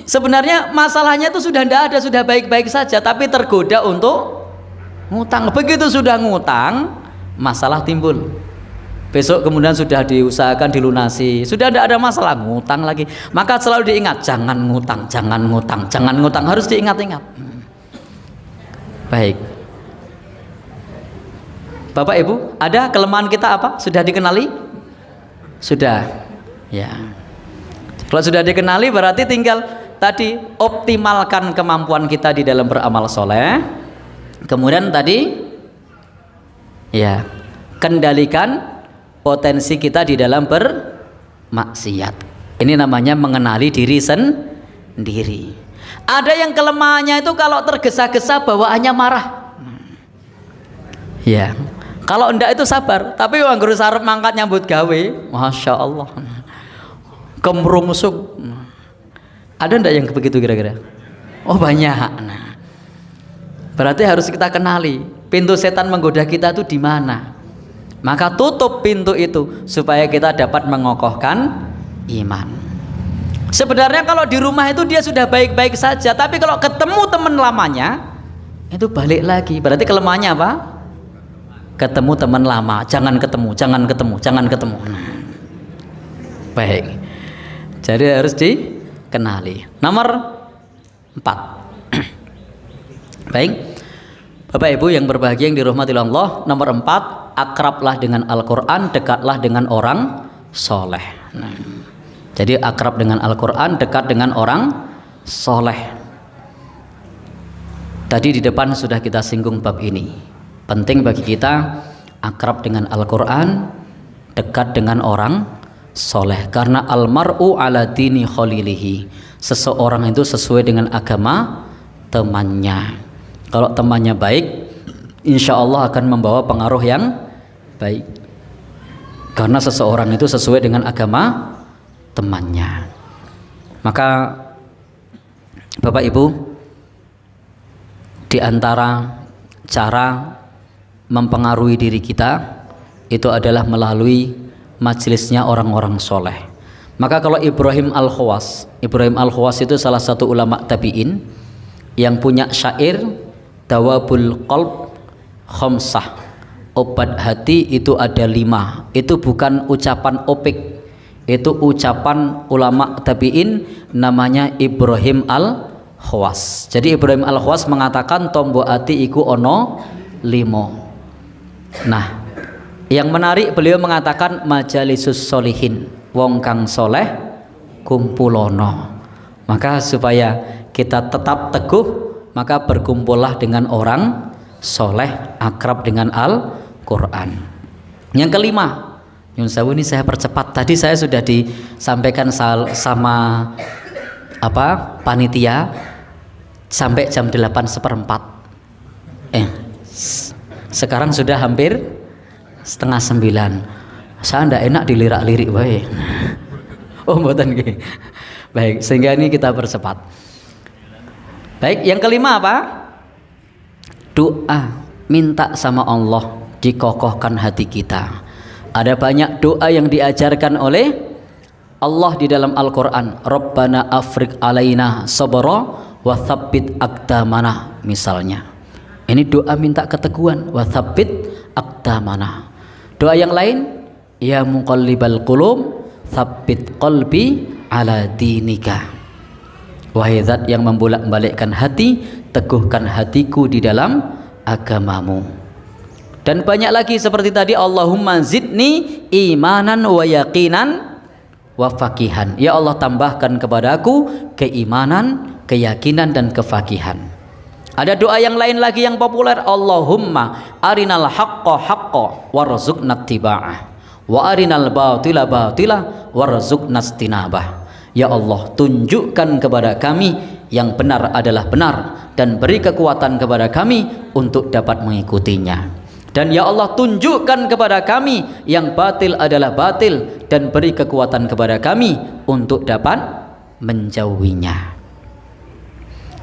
Sebenarnya masalahnya itu sudah tidak ada, sudah baik-baik saja, tapi tergoda untuk ngutang. Begitu sudah ngutang, masalah timbul. Besok kemudian sudah diusahakan dilunasi, sudah tidak ada masalah, ngutang lagi. Maka selalu diingat, jangan ngutang, jangan ngutang, jangan ngutang, harus diingat-ingat. Baik. Bapak Ibu, ada kelemahan kita apa? Sudah dikenali? Sudah. Ya. Kalau sudah dikenali berarti tinggal tadi optimalkan kemampuan kita di dalam beramal soleh. Kemudian tadi ya, kendalikan potensi kita di dalam bermaksiat. Ini namanya mengenali diri sendiri. Ada yang kelemahannya itu kalau tergesa-gesa bawaannya marah. Ya. Kalau enggak itu sabar, tapi wong sarep mangkat nyambut gawe, Masya Allah, kemrungsung. Ada enggak yang begitu kira-kira? Oh banyak. Nah, berarti harus kita kenali pintu setan menggoda kita itu di mana. Maka tutup pintu itu supaya kita dapat mengokohkan iman. Sebenarnya kalau di rumah itu dia sudah baik-baik saja, tapi kalau ketemu teman lamanya itu balik lagi. Berarti kelemahannya apa? Ketemu teman lama, jangan ketemu, jangan ketemu, jangan ketemu. Nah, baik. Jadi harus dikenali. Nomor 4. Baik. Bapak Ibu yang berbahagia yang dirahmati Allah, nomor 4, akrablah dengan Al-Qur'an, dekatlah dengan orang soleh. Nah, jadi akrab dengan Al-Qur'an, dekat dengan orang soleh. Tadi di depan sudah kita singgung bab ini. Penting bagi kita akrab dengan Al-Quran, dekat dengan orang soleh. Karena almar'u ala dini khalilihi. Seseorang itu sesuai dengan agama temannya. Kalau temannya baik, insya Allah akan membawa pengaruh yang baik. Karena seseorang itu sesuai dengan agama temannya. Maka Bapak Ibu, di antara cara mempengaruhi diri kita itu adalah melalui majelisnya orang-orang soleh. Maka kalau Ibrahim Al-Khawas itu salah satu ulama tabi'in yang punya syair Dawabul Qalb Khamsah, obat hati itu ada 5. Itu bukan ucapan opik, itu ucapan ulama tabi'in namanya Ibrahim Al-Khawas. Jadi Ibrahim Al-Khawas mengatakan tombo hati iku ono 5. Nah, yang menarik beliau mengatakan majalisus solihin, wong kang soleh kumpulono. Maka supaya kita tetap teguh, maka berkumpullah dengan orang soleh, akrab dengan Al-Quran. Yang kelima, Yun Sewu, ini saya percepat. Tadi saya sudah disampaikan sama panitia sampai jam 8:15. Sekarang sudah hampir 8:30. Saya ndak enak dilirak-lirik wae. Oh mboten nggih. Baik, sehingga ini kita percepat. Baik, yang kelima apa? Doa, minta sama Allah, dikokohkan hati kita. Ada banyak doa yang diajarkan oleh Allah di dalam Al-Qur'an. Rabbana afriq alaina sabra wa tsabbit aqdamana misalnya. Ini doa minta keteguhan, wa tsabbit aqdamana. Doa yang lain, ya muqallibal qulub tsabbit qalbi ala dinika. Wahai zat yang membolak-balikkan hati, teguhkan hatiku di dalam agamamu. Dan banyak lagi seperti tadi, Allahumma zidni imanan wa yaqinan wa faqihan. Ya Allah, tambahkan kepadaku keimanan, keyakinan dan kefaqihan. Ada doa yang lain lagi yang populer, Allahumma arinal haqqa haqqa warzuqna ittiba'ah wa arinal batila batila warzuqna istinabah. Ya Allah, tunjukkan kepada kami yang benar adalah benar dan beri kekuatan kepada kami untuk dapat mengikutinya. Dan ya Allah, tunjukkan kepada kami yang batil adalah batil, dan beri kekuatan kepada kami untuk dapat menjauhinya.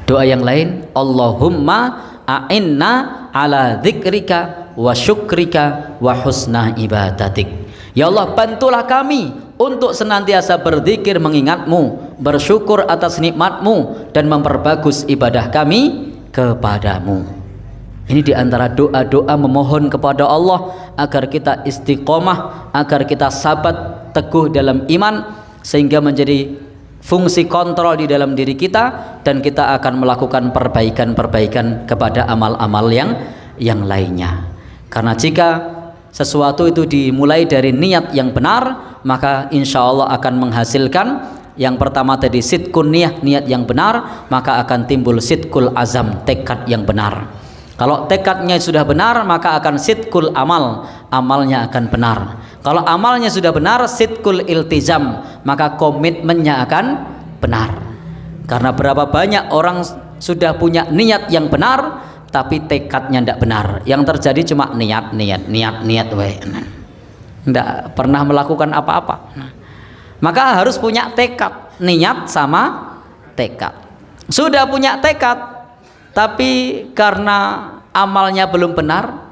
Doa yang lain, Allahumma a'inna ala dzikrika wa syukrika wa husna ibadatik. Ya Allah, bantulah kami untuk senantiasa berzikir mengingatmu, bersyukur atas nikmatmu, dan memperbagus ibadah kami kepadamu. Ini diantara doa-doa memohon kepada Allah agar kita istiqomah, agar kita sabat teguh dalam iman, sehingga menjadi fungsi kontrol di dalam diri kita, dan kita akan melakukan perbaikan-perbaikan kepada amal-amal yang lainnya. Karena jika sesuatu itu dimulai dari niat yang benar, maka insya Allah akan menghasilkan yang pertama tadi sidqun niyah, niat yang benar, maka akan timbul sidqul azam, tekad yang benar. Kalau tekadnya sudah benar, maka akan sidqul amal, amalnya akan benar. Kalau amalnya sudah benar, sidqul iltizam, maka komitmennya akan benar. Karena berapa banyak orang sudah punya niat yang benar, tapi tekadnya tidak benar. Yang terjadi cuma niat, tidak pernah melakukan apa-apa. Maka harus punya tekad, niat sama tekad. Sudah punya tekad, tapi karena amalnya belum benar,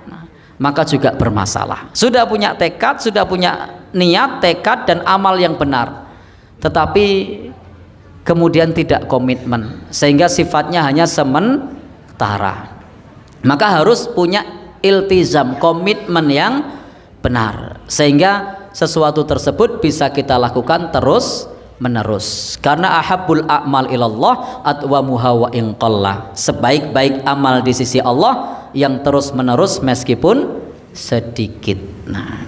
maka juga bermasalah. Sudah punya tekad, sudah punya niat, tekad, dan amal yang benar, tetapi kemudian tidak komitmen, sehingga sifatnya hanya sementara. Maka harus punya iltizam, komitmen yang benar, sehingga sesuatu tersebut bisa kita lakukan terus menerus. Karena ahabbul a'mal ilallah atwamuha wa in qalla, sebaik-baik amal di sisi Allah yang terus menerus meskipun sedikit. Nah,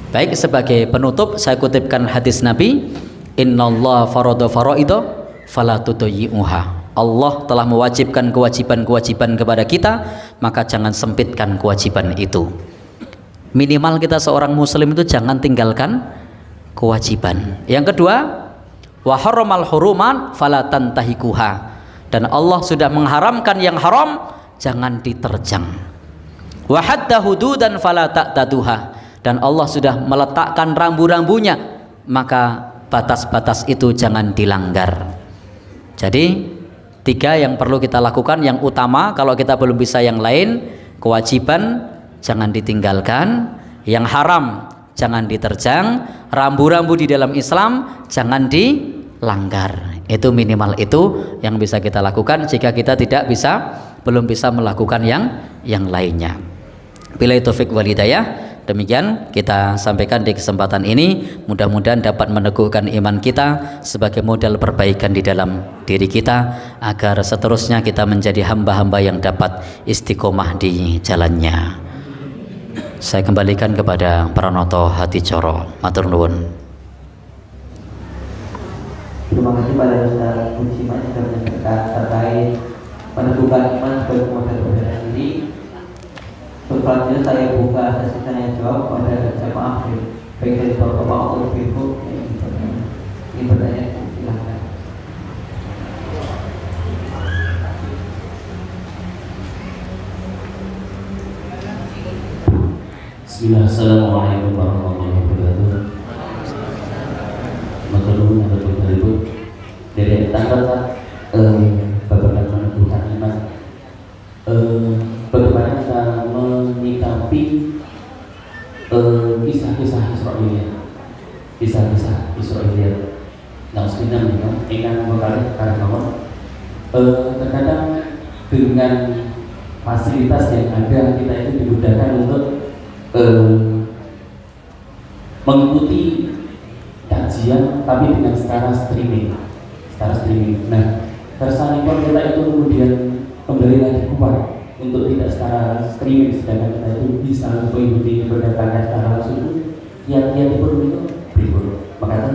baik, sebagai penutup saya kutipkan hadis Nabi, innallaha farada faraida fala tudayyi'uha. Allah telah mewajibkan kewajiban-kewajiban kepada kita, maka jangan sempitkan kewajiban itu. Minimal kita seorang muslim itu jangan tinggalkan kewajiban. Yang kedua, wa haramal huruman fala tantahikuha, dan Allah sudah mengharamkan yang haram, jangan diterjang. Wa hadda hududan fala ta'taduha, dan Allah sudah meletakkan rambu-rambunya, maka batas-batas itu jangan dilanggar. Jadi 3 yang perlu kita lakukan. Yang utama, kalau kita belum bisa yang lain, kewajiban jangan ditinggalkan, yang haram jangan diterjang, rambu-rambu di dalam Islam jangan dilanggar. Itu minimal itu yang bisa kita lakukan jika kita belum bisa melakukan yang lainnya. Billahi taufik wal hidayah. Demikian kita sampaikan di kesempatan ini, mudah-mudahan dapat meneguhkan iman kita sebagai modal perbaikan di dalam diri kita, agar seterusnya kita menjadi hamba-hamba yang dapat istiqomah di jalannya. Saya kembalikan kepada Pranoto Hatijoro. Matur nuwun. Terima kasih pada Ustaz Budiman sudah menyampaikan terkait meneguhkan iman sebagai modal perbaikan diri. Selanjutnya saya buka sesi tanya jawab pada jamaah baik dari Bapak maupun Ibu yang bertanya. Silahkan. Assalamualaikum warahmatullahi wabarakatuh. Matur nuwun Bapak Ibu. Dari tanggal babagan meneguhkan iman, bagaimana kita menyikapi kisah-kisah Israiliyat, kisah-kisah Israiliyat yang sebenarnya ingin berkali karena terkadang dengan fasilitas yang ada kita itu dimudahkan untuk mengikuti kajian tapi dengan secara streaming. Nah, tersanipun kita itu kemudian kembali lagi kuat untuk tidak secara streaming, sedangkan kita itu bisa mengikuti berdasarkan secara langsung. Kiat-kiat itu berikut. Maka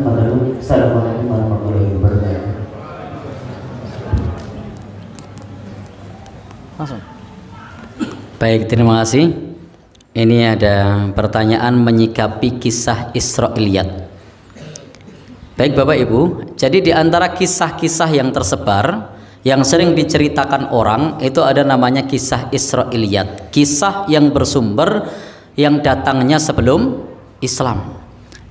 Assalamualaikum warahmatullahi wabarakatuh. Langsung. Baik, terima kasih. Ini ada pertanyaan menyikapi kisah Israiliyat. Baik Bapak Ibu, jadi di antara kisah-kisah yang tersebar yang sering diceritakan orang itu ada namanya kisah Israiliyat, kisah yang bersumber yang datangnya sebelum Islam.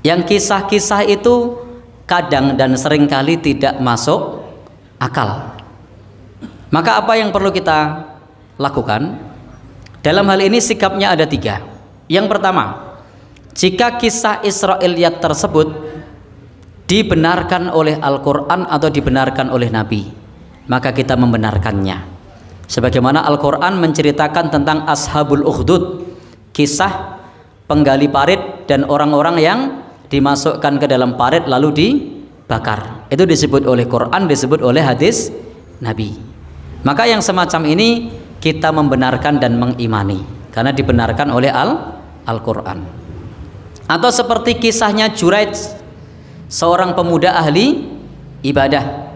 Yang kisah-kisah itu kadang dan seringkali tidak masuk akal. Maka apa yang perlu kita lakukan? Dalam hal ini sikapnya ada 3. Yang pertama, jika kisah Israiliyat tersebut dibenarkan oleh Al-Quran atau dibenarkan oleh Nabi, maka kita membenarkannya. Sebagaimana Al-Quran menceritakan tentang Ashabul Ukhdud, kisah penggali parit dan orang-orang yang dimasukkan ke dalam parit lalu dibakar. Itu disebut oleh Quran, disebut oleh hadis Nabi. Maka yang semacam ini kita membenarkan dan mengimani karena dibenarkan oleh Al-Quran. Atau seperti kisahnya Juraij, seorang pemuda ahli ibadah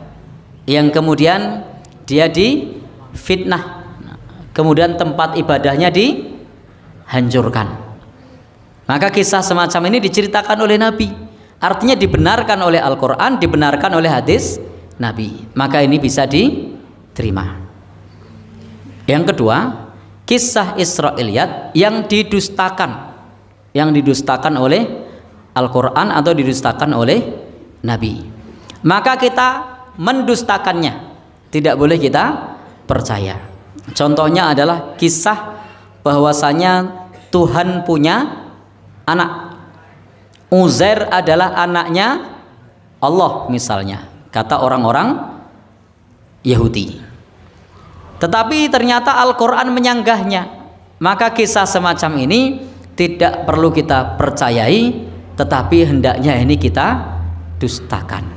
yang kemudian dia difitnah, kemudian tempat ibadahnya dihancurkan. Maka kisah semacam ini diceritakan oleh Nabi, artinya dibenarkan oleh Al-Quran, dibenarkan oleh hadis Nabi, maka ini bisa diterima. Yang kedua, kisah Israiliyat yang didustakan oleh Al-Quran atau didustakan oleh Nabi, maka kita mendustakannya, tidak boleh kita percaya. Contohnya adalah kisah bahwasanya Tuhan punya anak, Uzair adalah anaknya Allah misalnya, kata orang-orang Yahudi. Tetapi ternyata Al-Quran menyanggahnya, maka kisah semacam ini tidak perlu kita percayai, tetapi hendaknya ini kita dustakan.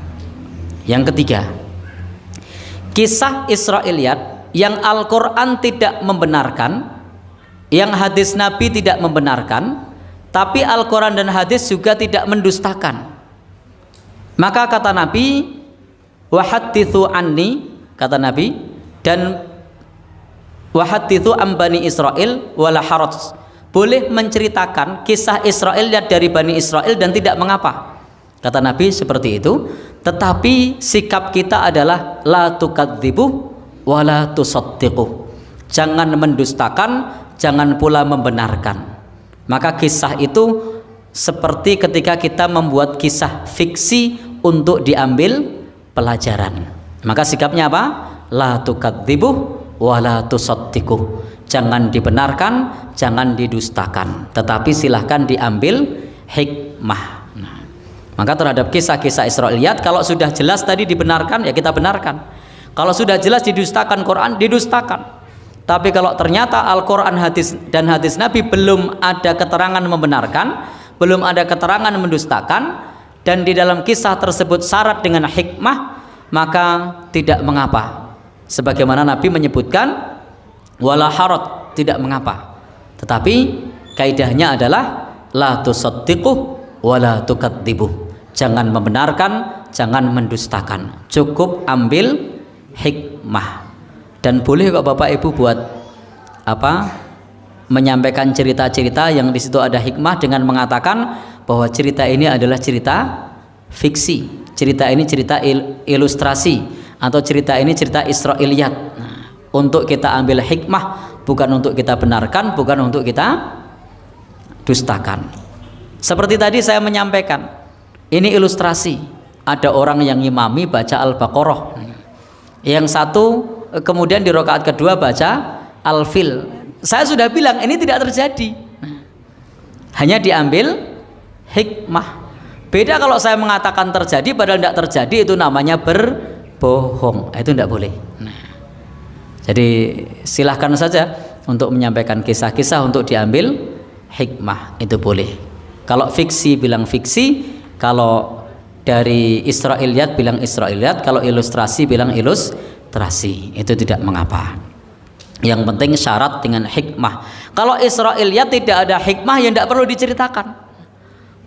Yang ketiga, kisah Israiliyat yang Al-Quran tidak membenarkan, yang hadis Nabi tidak membenarkan, tapi Al-Quran dan hadis juga tidak mendustakan. Maka kata Nabi, wahadithu anni, kata Nabi, dan wahadithu an Bani Israel wala haraj, boleh menceritakan kisah Israiliyat dari Bani Israel dan tidak mengapa, kata Nabi seperti itu. Tetapi sikap kita adalah la tukadzibu wa la tusaddiqu, jangan mendustakan, jangan pula membenarkan. Maka kisah itu seperti ketika kita membuat kisah fiksi untuk diambil pelajaran. Maka sikapnya apa? La tukadzibu wa la tusaddiqu, jangan dibenarkan, jangan didustakan, tetapi silahkan diambil hikmah. Maka terhadap kisah-kisah Israiliyat, kalau sudah jelas tadi dibenarkan, ya kita benarkan. Kalau sudah jelas didustakan Quran, didustakan. Tapi kalau ternyata Al-Quran dan hadis Nabi belum ada keterangan membenarkan, belum ada keterangan mendustakan, dan di dalam kisah tersebut syarat dengan hikmah, maka tidak mengapa. Sebagaimana Nabi menyebutkan wala haraj, tidak mengapa. Tetapi kaidahnya adalah la tusaddiqu wala tukadzibu, jangan membenarkan, jangan mendustakan, cukup ambil hikmah. Dan boleh kok Bapak Ibu buat menyampaikan cerita-cerita yang di situ ada hikmah dengan mengatakan bahwa cerita ini adalah cerita fiksi, cerita ini cerita ilustrasi, atau cerita ini cerita Israiliyat. Untuk kita ambil hikmah, bukan untuk kita benarkan, bukan untuk kita dustakan. Seperti tadi saya menyampaikan, ini ilustrasi. Ada orang yang ngimami baca Al-Baqarah, yang satu kemudian di rakaat kedua baca Al-Fil. Saya sudah bilang ini tidak terjadi, hanya diambil hikmah. Beda kalau saya mengatakan terjadi padahal tidak terjadi, itu namanya berbohong, itu tidak boleh. Jadi silahkan saja untuk menyampaikan kisah-kisah untuk diambil hikmah, itu boleh. Kalau fiksi bilang fiksi, kalau dari Israiliyat bilang Israiliyat, kalau ilustrasi bilang ilustrasi, itu tidak mengapa. Yang penting syarat dengan hikmah. Kalau Israiliyat tidak ada hikmah, ya tidak perlu diceritakan.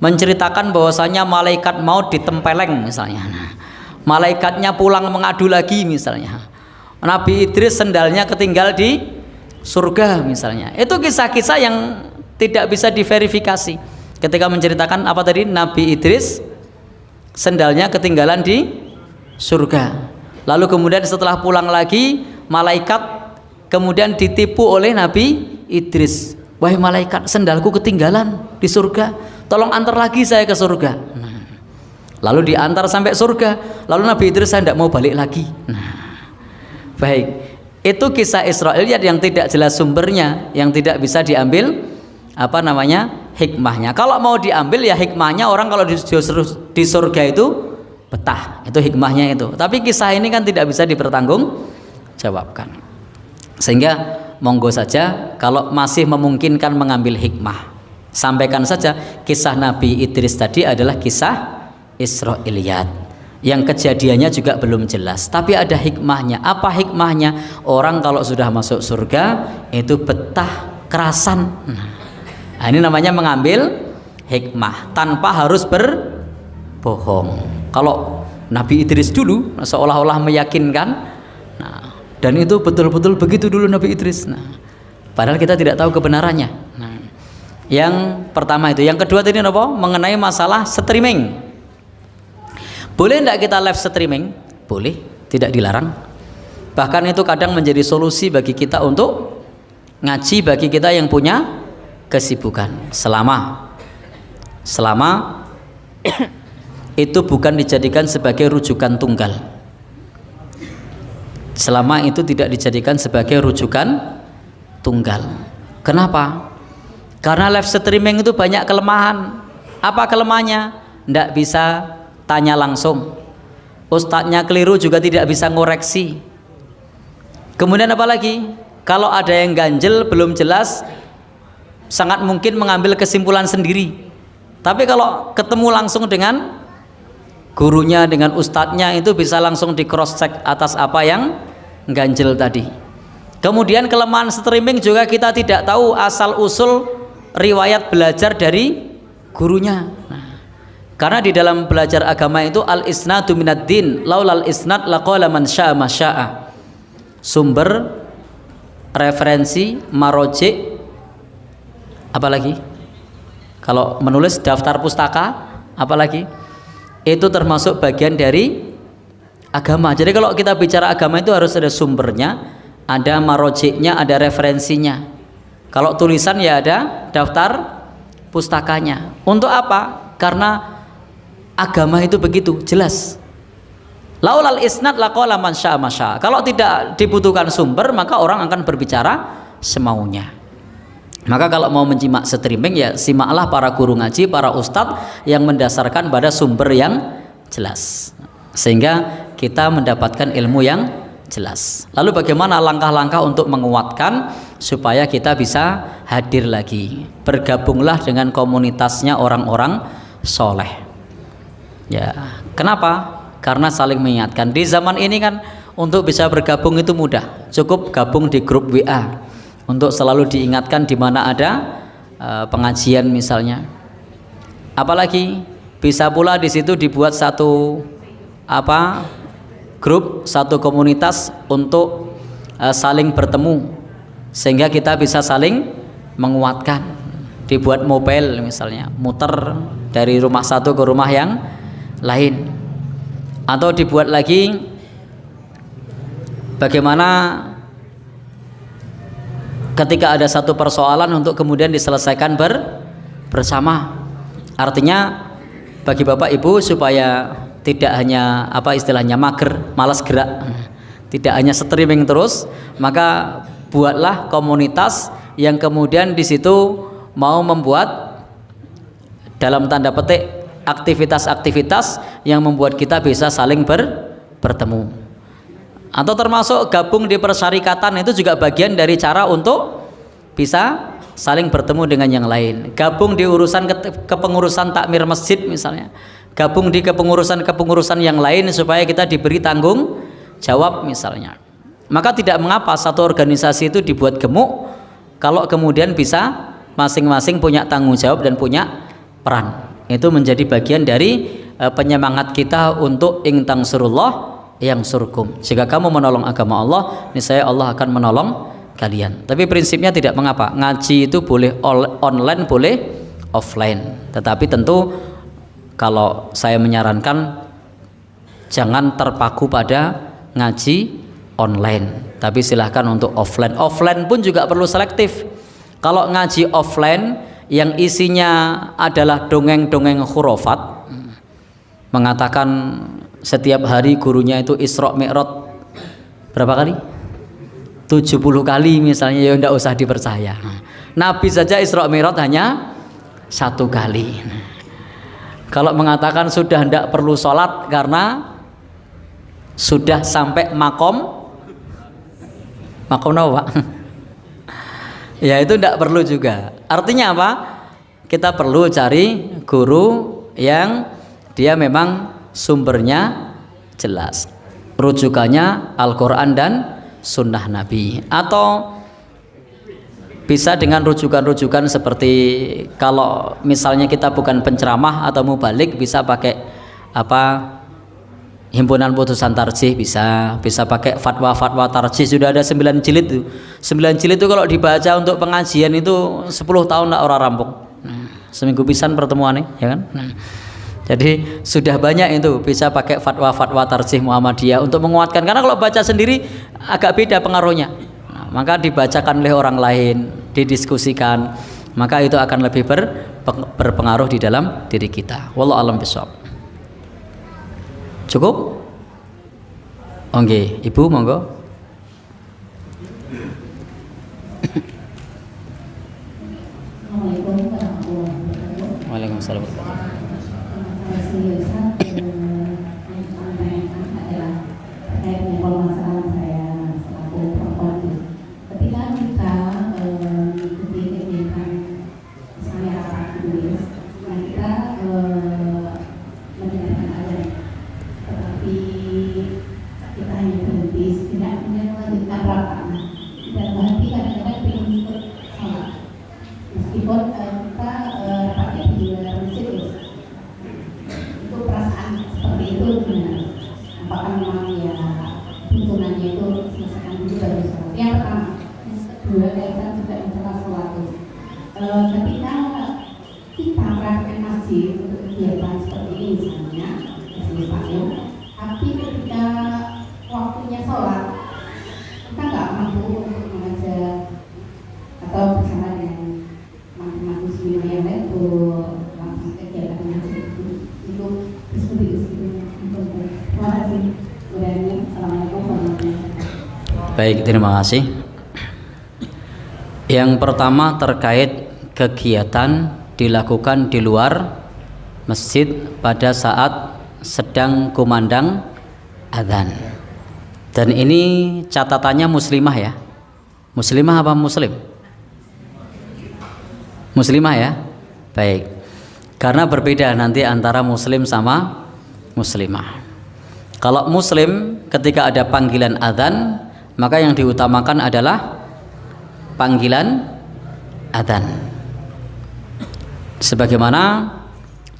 Menceritakan bahwasanya malaikat maut ditempeleng misalnya, malaikatnya pulang mengadu lagi misalnya, Nabi Idris sendalnya ketinggal di surga misalnya, itu kisah-kisah yang tidak bisa diverifikasi. Ketika menceritakan apa tadi, Nabi Idris sendalnya ketinggalan di surga, Lalu kemudian setelah pulang lagi, malaikat kemudian ditipu oleh Nabi Idris. Wahai malaikat, sendalku ketinggalan di surga, tolong antar lagi saya ke surga. Lalu diantar sampai surga. Lalu Nabi Idris, saya tidak mau balik lagi. Baik, itu kisah Israiliyat yang tidak jelas sumbernya, yang tidak bisa diambil hikmahnya. Kalau mau diambil ya hikmahnya, orang kalau di surga itu betah, itu hikmahnya itu. Tapi kisah ini kan tidak bisa dipertanggungjawabkan. Sehingga monggo saja kalau masih memungkinkan mengambil hikmah, sampaikan saja. Kisah Nabi Idris tadi adalah kisah Israiliyat yang kejadiannya juga belum jelas, tapi ada hikmahnya. Apa hikmahnya? Orang kalau sudah masuk surga itu betah kerasan. Nah, ini namanya mengambil hikmah tanpa harus berbohong. Kalau Nabi Idris dulu seolah-olah meyakinkan, nah, dan itu betul-betul begitu dulu Nabi Idris. Nah, padahal kita tidak tahu kebenarannya. Nah, yang pertama itu. Yang kedua tadi apa? Mengenai masalah streaming. Boleh tidak kita live streaming? Boleh, tidak dilarang. Bahkan itu kadang menjadi solusi bagi kita untuk ngaji, bagi kita yang punya kesibukan. Selama itu bukan dijadikan sebagai rujukan tunggal. Selama itu tidak dijadikan sebagai rujukan tunggal. Kenapa? Karena live streaming itu banyak kelemahan. Apa kelemahannya? Tidak bisa tanya langsung, ustadznya keliru juga tidak bisa ngoreksi. Kemudian apa lagi? Kalau ada yang ganjel belum jelas, sangat mungkin mengambil kesimpulan sendiri. Tapi kalau ketemu langsung dengan gurunya, dengan ustadznya, itu bisa langsung di cross check atas apa yang ganjel tadi. Kemudian kelemahan streaming juga kita tidak tahu asal usul riwayat belajar dari gurunya. Karena di dalam belajar agama itu al-isnadu minad din, laulal isnad laqala man syaa ma syaa. Sumber, referensi, marojik, apalagi kalau menulis daftar pustaka, apalagi itu termasuk bagian dari agama. Jadi kalau kita bicara agama itu harus ada sumbernya, ada marojiknya, ada referensinya. Kalau tulisan ya ada daftar pustakanya. Untuk apa? Karena agama itu begitu jelas. Laulal isnad laqala man syaa ma syaa. Kalau tidak dibutuhkan sumber, maka orang akan berbicara semaunya. Maka kalau mau menyimak streaming ya simaklah para guru ngaji, para ustadz yang mendasarkan pada sumber yang jelas, sehingga kita mendapatkan ilmu yang jelas. Lalu bagaimana langkah-langkah untuk menguatkan supaya kita bisa hadir lagi? Bergabunglah dengan komunitasnya orang-orang soleh. Ya, kenapa? Karena saling mengingatkan. Di zaman ini kan untuk bisa bergabung itu mudah. Cukup gabung di grup WA untuk selalu diingatkan di mana ada pengajian misalnya. Apalagi bisa pula di situ dibuat satu grup, satu komunitas untuk saling bertemu sehingga kita bisa saling menguatkan. Dibuat mobile misalnya, muter dari rumah satu ke rumah yang lain. Atau dibuat lagi bagaimana ketika ada satu persoalan untuk kemudian diselesaikan bersama. Artinya bagi Bapak Ibu supaya tidak hanya istilahnya mager, malas gerak, tidak hanya streaming terus, maka buatlah komunitas yang kemudian di situ mau membuat dalam tanda petik aktivitas-aktivitas yang membuat kita bisa saling bertemu. Atau termasuk gabung di persyarikatan, itu juga bagian dari cara untuk bisa saling bertemu dengan yang lain. Gabung di urusan kepengurusan takmir masjid misalnya, gabung di kepengurusan yang lain supaya kita diberi tanggung jawab misalnya. Maka tidak mengapa satu organisasi itu dibuat gemuk kalau kemudian bisa masing-masing punya tanggung jawab dan punya peran. Itu menjadi bagian dari penyemangat kita untuk in tansurullah yang surkum. Jika kamu menolong agama Allah, niscaya Allah akan menolong kalian. Tapi prinsipnya tidak mengapa. Ngaji itu boleh online, boleh offline. Tetapi tentu kalau saya menyarankan jangan terpaku pada ngaji online, tapi silahkan untuk offline. Offline pun juga perlu selektif. Kalau ngaji offline yang isinya adalah dongeng-dongeng khurafat, mengatakan setiap hari gurunya itu Isra Mi'raj berapa kali? 70 kali misalnya, ya tidak usah dipercaya. Nabi saja Isra Mi'raj hanya 1 kali. Kalau mengatakan sudah tidak perlu sholat karena sudah sampai makom apa Pak? Ya itu tidak perlu juga. Artinya apa? Kita perlu cari guru yang dia memang sumbernya jelas, rujukannya Al-Quran dan Sunnah Nabi, atau bisa dengan rujukan-rujukan seperti kalau misalnya kita bukan penceramah atau mubalik, bisa pakai apa, himpunan putusan tarjih, bisa pakai fatwa-fatwa tarjih, sudah ada 9 jilid itu. 9 jilid itu kalau dibaca untuk pengajian itu 10 tahun lah orang rampung. Seminggu pisan pertemuannya, ya kan? Jadi sudah banyak itu, bisa pakai fatwa-fatwa tarjih Muhammadiyah untuk menguatkan, karena kalau baca sendiri agak beda pengaruhnya. Maka dibacakan oleh orang lain, didiskusikan, maka itu akan lebih berpengaruh di dalam diri kita. Wallahu a'lam bishawab. Cukup? Oke, Ibu monggo. Waalaikumsalam. Baik, terima kasih. Yang pertama terkait kegiatan dilakukan di luar masjid pada saat sedang kumandang adzan. Dan ini catatannya muslimah ya. Muslimah apa muslim? Muslimah ya. Baik. Karena berbeda nanti antara muslim sama muslimah. Kalau muslim ketika ada panggilan adzan, maka yang diutamakan adalah panggilan adzan. Sebagaimana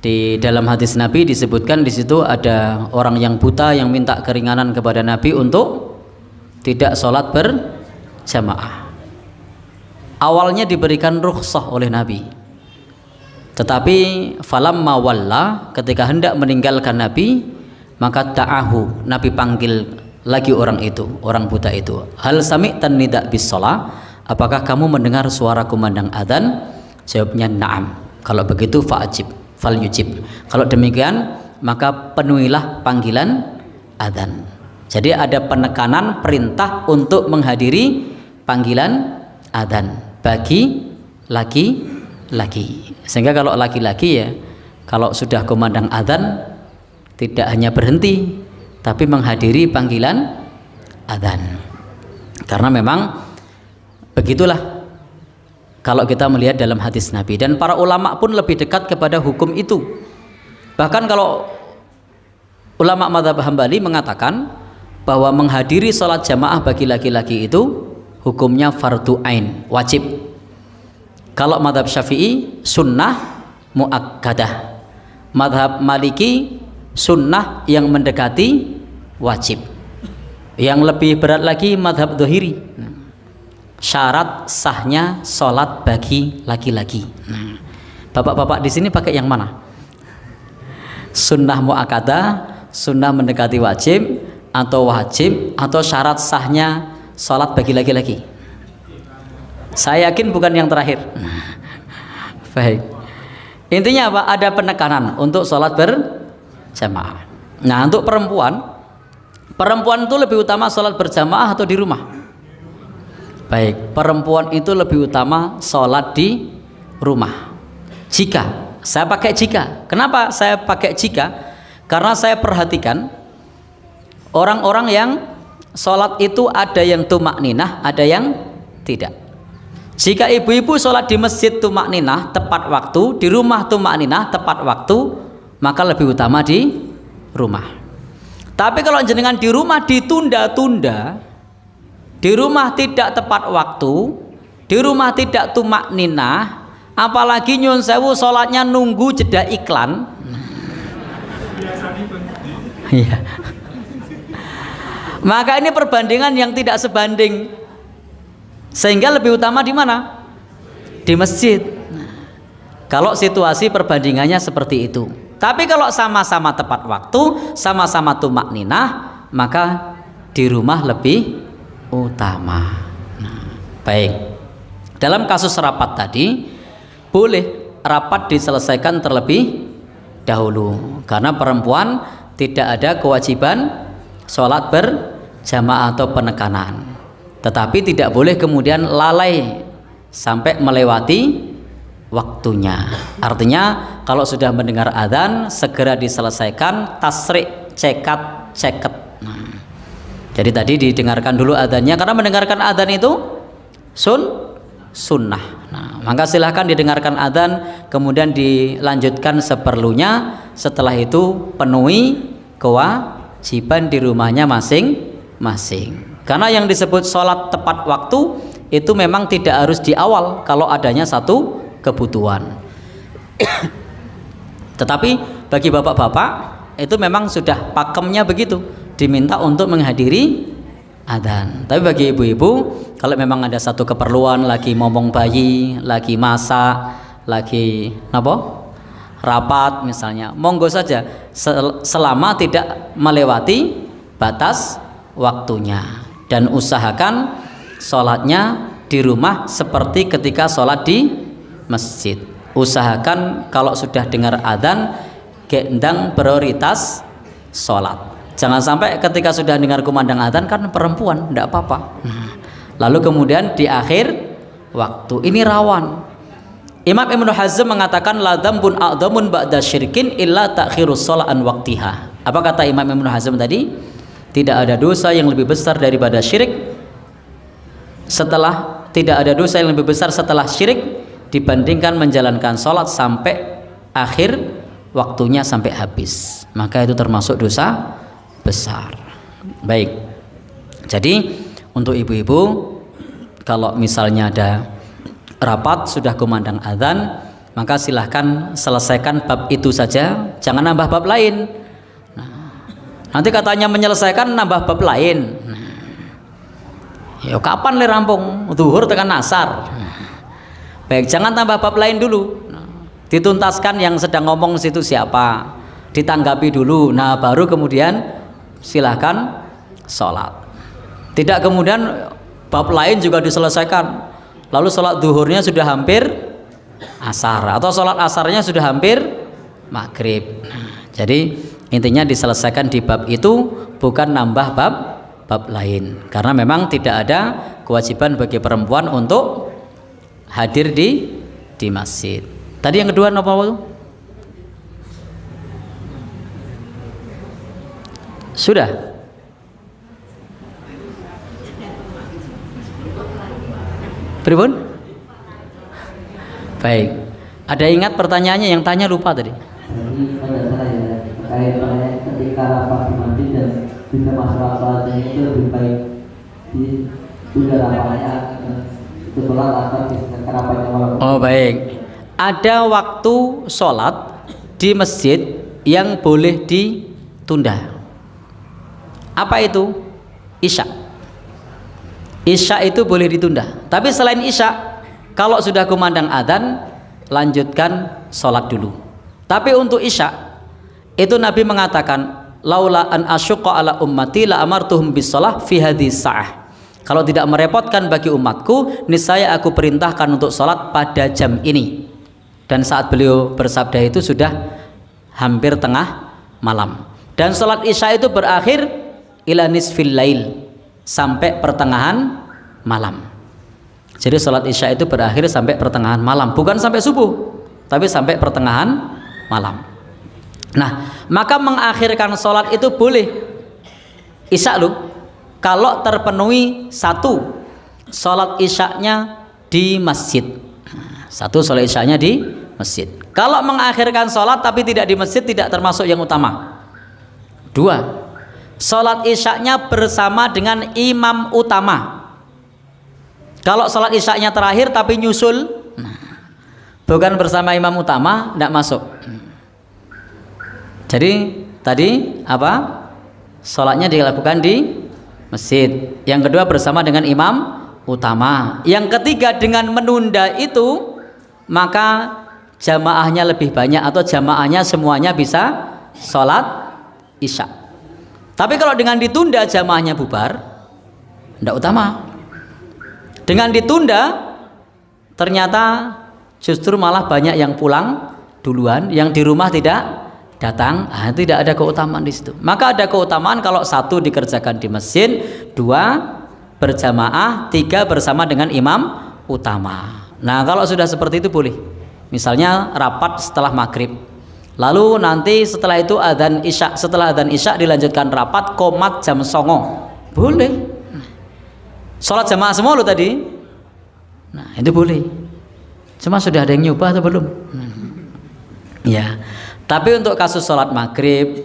di dalam hadis Nabi disebutkan, di situ ada orang yang buta yang minta keringanan kepada Nabi untuk tidak sholat berjamaah. Awalnya diberikan rukhsah oleh Nabi, tetapi falamma walla, ketika hendak meninggalkan Nabi, maka ta'ahu, Nabi panggil lagi orang itu, orang buta itu. Hal sami'tan nida bis shalah, apakah kamu mendengar suara kumandang adzan? Jawabnya na'am. Kalau begitu fa'ajib, fal yujib. Kalau demikian maka penuhilah panggilan adzan. Jadi ada penekanan perintah untuk menghadiri panggilan adzan bagi laki-laki. Sehingga kalau laki-laki ya, kalau sudah kumandang adzan tidak hanya berhenti, tapi menghadiri panggilan adzan. Karena memang begitulah kalau kita melihat dalam hadis Nabi, dan para ulama pun lebih dekat kepada hukum itu. Bahkan kalau ulama mazhab Hambali mengatakan bahwa menghadiri sholat jamaah bagi laki-laki itu hukumnya fardu ain, wajib. Kalau mazhab Syafi'i sunnah muakkadah, mazhab Maliki sunnah yang mendekati wajib. Yang lebih berat lagi mazhab Dzahiri, syarat sahnya sholat bagi laki-laki. Bapak-bapak di sini pakai yang mana? Sunnah muakkadah, sunnah mendekati wajib, atau wajib atau syarat sahnya sholat bagi laki-laki? Saya yakin bukan yang terakhir. Baik. Intinya apa? Ada penekanan untuk sholat berjamaah. Nah, untuk perempuan itu lebih utama sholat berjamaah atau di rumah? Baik, perempuan itu lebih utama sholat di rumah. Jika saya pakai jika, kenapa saya pakai jika? Karena saya perhatikan orang-orang yang sholat itu ada yang tumakninah, ada yang tidak. Jika ibu-ibu sholat di masjid tumakninah tepat waktu, di rumah tumakninah tepat waktu, maka lebih utama di rumah. Tapi kalau jenengan di rumah ditunda-tunda, di rumah tidak tepat waktu, di rumah tidak tumakninah, apalagi nyun sewu sholatnya nunggu jeda iklan. Iya. Maka ini perbandingan yang tidak sebanding. Sehingga lebih utama di mana? Di masjid. Kalau situasi perbandingannya seperti itu. Tapi kalau sama-sama tepat waktu, sama-sama tumakninah, maka di rumah lebih utama. Baik. Dalam kasus rapat tadi, boleh rapat diselesaikan terlebih dahulu, karena perempuan tidak ada kewajiban sholat berjamaah atau penekanan. Tetapi tidak boleh kemudian lalai sampai melewati waktunya. Artinya kalau sudah mendengar adzan segera diselesaikan, tasrik, ceket. Jadi tadi didengarkan dulu adzannya, karena mendengarkan adzan itu sunnah. Maka silahkan didengarkan adzan, kemudian dilanjutkan seperlunya. Setelah itu penuhi kewajiban di rumahnya masing-masing. Karena yang disebut sholat tepat waktu itu memang tidak harus di awal kalau adanya satu kebutuhan. Tetapi bagi bapak-bapak itu memang sudah pakemnya begitu, diminta untuk menghadiri adzan. Tapi bagi ibu-ibu, kalau memang ada satu keperluan, lagi ngomong bayi, lagi masak, lagi rapat misalnya, monggo saja selama tidak melewati batas waktunya. Dan usahakan sholatnya di rumah seperti ketika sholat di masjid. Usahakan kalau sudah dengar adzan, gendang prioritas sholat. Jangan sampai ketika sudah dengar kumandang adzan, kan perempuan, tidak apa-apa. Lalu kemudian di akhir waktu, ini rawan. Imam Ibnu Hazm mengatakan la dzambun a'dzamun ba'da syirkin illa ta'khirus shalah an waqtiha. Apa kata Imam Ibnu Hazm tadi? Tidak ada dosa yang lebih besar daripada syirik setelah syirik dibandingkan menjalankan sholat sampai akhir waktunya, sampai habis. Maka itu termasuk dosa besar. Baik. Jadi untuk ibu-ibu, kalau misalnya ada rapat sudah kumandang adzan, maka silahkan selesaikan bab itu saja, jangan nambah bab lain. Nanti katanya menyelesaikan nambah bab lain. Ya kapan le rampung? Zuhur tekan asar. Baik, jangan tambah bab lain dulu. Dituntaskan yang sedang ngomong situ siapa, ditanggapi dulu. Nah, baru kemudian silahkan sholat. Tidak kemudian bab lain juga diselesaikan, lalu sholat zuhurnya sudah hampir asar, atau sholat asarnya sudah hampir maghrib. Jadi intinya diselesaikan di bab itu, bukan nambah bab lain. Karena memang tidak ada kewajiban bagi perempuan untuk hadir di masjid. Tadi yang kedua apa itu? Sudah? Pripun? Baik. Ada ingat pertanyaannya, yang tanya lupa tadi. Jadi ada salah ya, terkait ketika rapat di masjid dan bisa masalah sholatnya itu lebih baik di sudah rapatnya setelah asar diselesaikan rapatnya malam. Oh baik. Ada waktu sholat di masjid yang boleh ditunda. Apa itu? Isya. Isya itu boleh ditunda. Tapi selain isya, kalau sudah kumandang adzan, lanjutkan sholat dulu. Tapi untuk isya itu Nabi mengatakan laula an asyqa ala ummati la amartuhum bis shalah fi hadhihi sa'ah. Kalau tidak merepotkan bagi umatku, niscaya aku perintahkan untuk sholat pada jam ini. Dan saat beliau bersabda itu sudah hampir tengah malam. Dan sholat isya itu berakhir ila nisfil lail, sampai pertengahan malam. Jadi sholat isya itu berakhir sampai pertengahan malam, bukan sampai subuh, tapi sampai pertengahan malam. Nah, maka mengakhirkan sholat itu boleh. Isya loh, kalau terpenuhi satu, sholat isyaknya di masjid. Satu, sholat isyaknya di masjid. Kalau mengakhirkan sholat tapi tidak di masjid, tidak termasuk yang utama. Dua, sholat isyaknya bersama dengan imam utama. Kalau sholat isyaknya terakhir tapi nyusul, bukan bersama imam utama, tidak masuk. Jadi tadi apa? Sholatnya dilakukan di masjid. Yang kedua bersama dengan imam utama. Yang ketiga dengan menunda itu, maka jamaahnya lebih banyak atau jamaahnya semuanya bisa sholat isya. Tapi kalau dengan ditunda jamaahnya bubar, tidak utama. Dengan ditunda ternyata justru malah banyak yang pulang duluan, yang di rumah tidak datang, tidak ada keutamaan di situ. Maka ada keutamaan kalau satu dikerjakan di masjid, dua berjamaah, tiga bersama dengan imam utama. Nah, kalau sudah seperti itu boleh. Misalnya rapat setelah maghrib, lalu nanti setelah itu adzan isya, setelah adzan isya dilanjutkan rapat qomat jam 09.00, boleh. Sholat jamaah semua lo tadi. Nah, itu boleh. Cuma sudah ada yang nyoba atau belum? Ya. Tapi untuk kasus sholat maghrib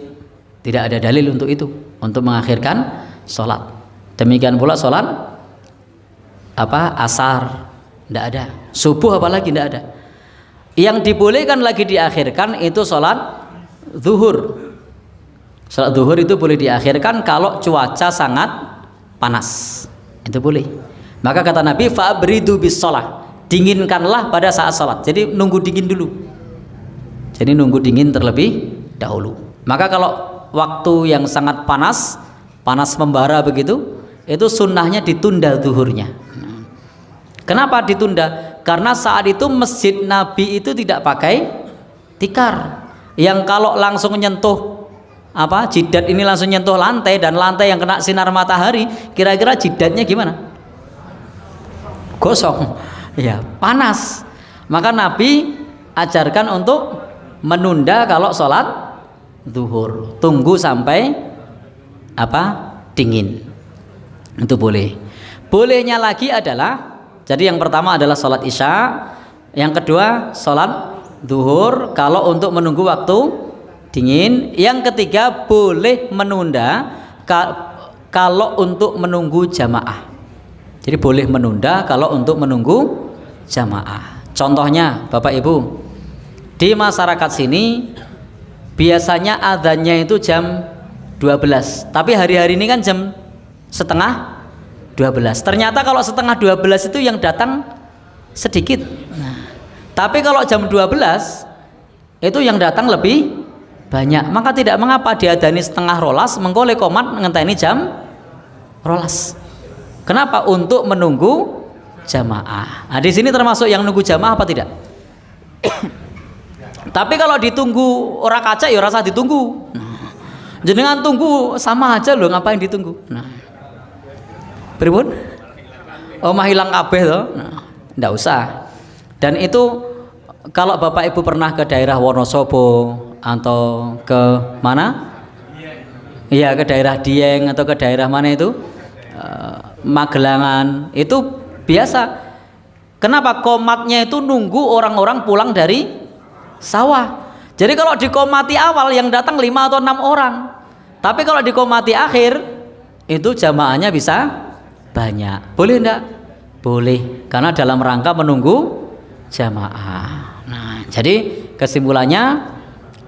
tidak ada dalil untuk itu, untuk mengakhirkan sholat. Demikian pula sholat asar tidak ada, subuh apalagi tidak ada. Yang dibolehkan lagi diakhirkan itu sholat zuhur. Sholat zuhur itu boleh diakhirkan kalau cuaca sangat panas, itu boleh. Maka kata Nabi, fa'abridu bis sholah, dinginkanlah pada saat sholat. Jadi nunggu dingin dulu. Jadi nunggu dingin terlebih dahulu. Maka kalau waktu yang sangat panas, panas membara begitu, itu sunnahnya ditunda zuhurnya. Kenapa ditunda? Karena saat itu masjid Nabi itu tidak pakai tikar, yang kalau langsung nyentuh jidat ini langsung nyentuh lantai, dan lantai yang kena sinar matahari, kira-kira jidatnya gimana? Gosong, ya panas. Maka Nabi ajarkan untuk menunda kalau sholat zuhur, tunggu sampai dingin, itu boleh. Bolehnya lagi adalah, jadi yang pertama adalah sholat isya, yang kedua sholat zuhur kalau untuk menunggu waktu dingin, yang ketiga boleh menunda kalau untuk menunggu jamaah. Jadi boleh menunda kalau untuk menunggu jamaah. Contohnya Bapak Ibu, di masyarakat sini biasanya adzannya itu jam 12, tapi hari-hari ini kan jam setengah 12. Ternyata kalau setengah 12 itu yang datang sedikit. Nah, tapi kalau jam 12 itu yang datang lebih banyak. Maka tidak mengapa diadani setengah rolas, mengkole komat ngenteni jam rolas. Kenapa? Untuk menunggu jamaah. Nah, di sini termasuk yang nunggu jamaah apa tidak? Tapi kalau ditunggu orang kaca ya rasa ditunggu. Jenengan tunggu sama aja loh, ngapain ditunggu? Nah, pripun? Omah hilang kabeh toh. Nah, enggak usah. Dan itu kalau Bapak Ibu pernah ke daerah Wonosobo atau ke mana? Iya, ke daerah Dieng atau ke daerah mana itu? Magelangan. Itu biasa. Kenapa? Komatnya itu nunggu orang-orang pulang dari sawah. Jadi kalau dikomati awal yang datang 5 atau 6 orang. Tapi kalau dikomati akhir itu jamaahnya bisa banyak. Boleh enggak? Boleh, karena dalam rangka menunggu jamaah. Nah, jadi kesimpulannya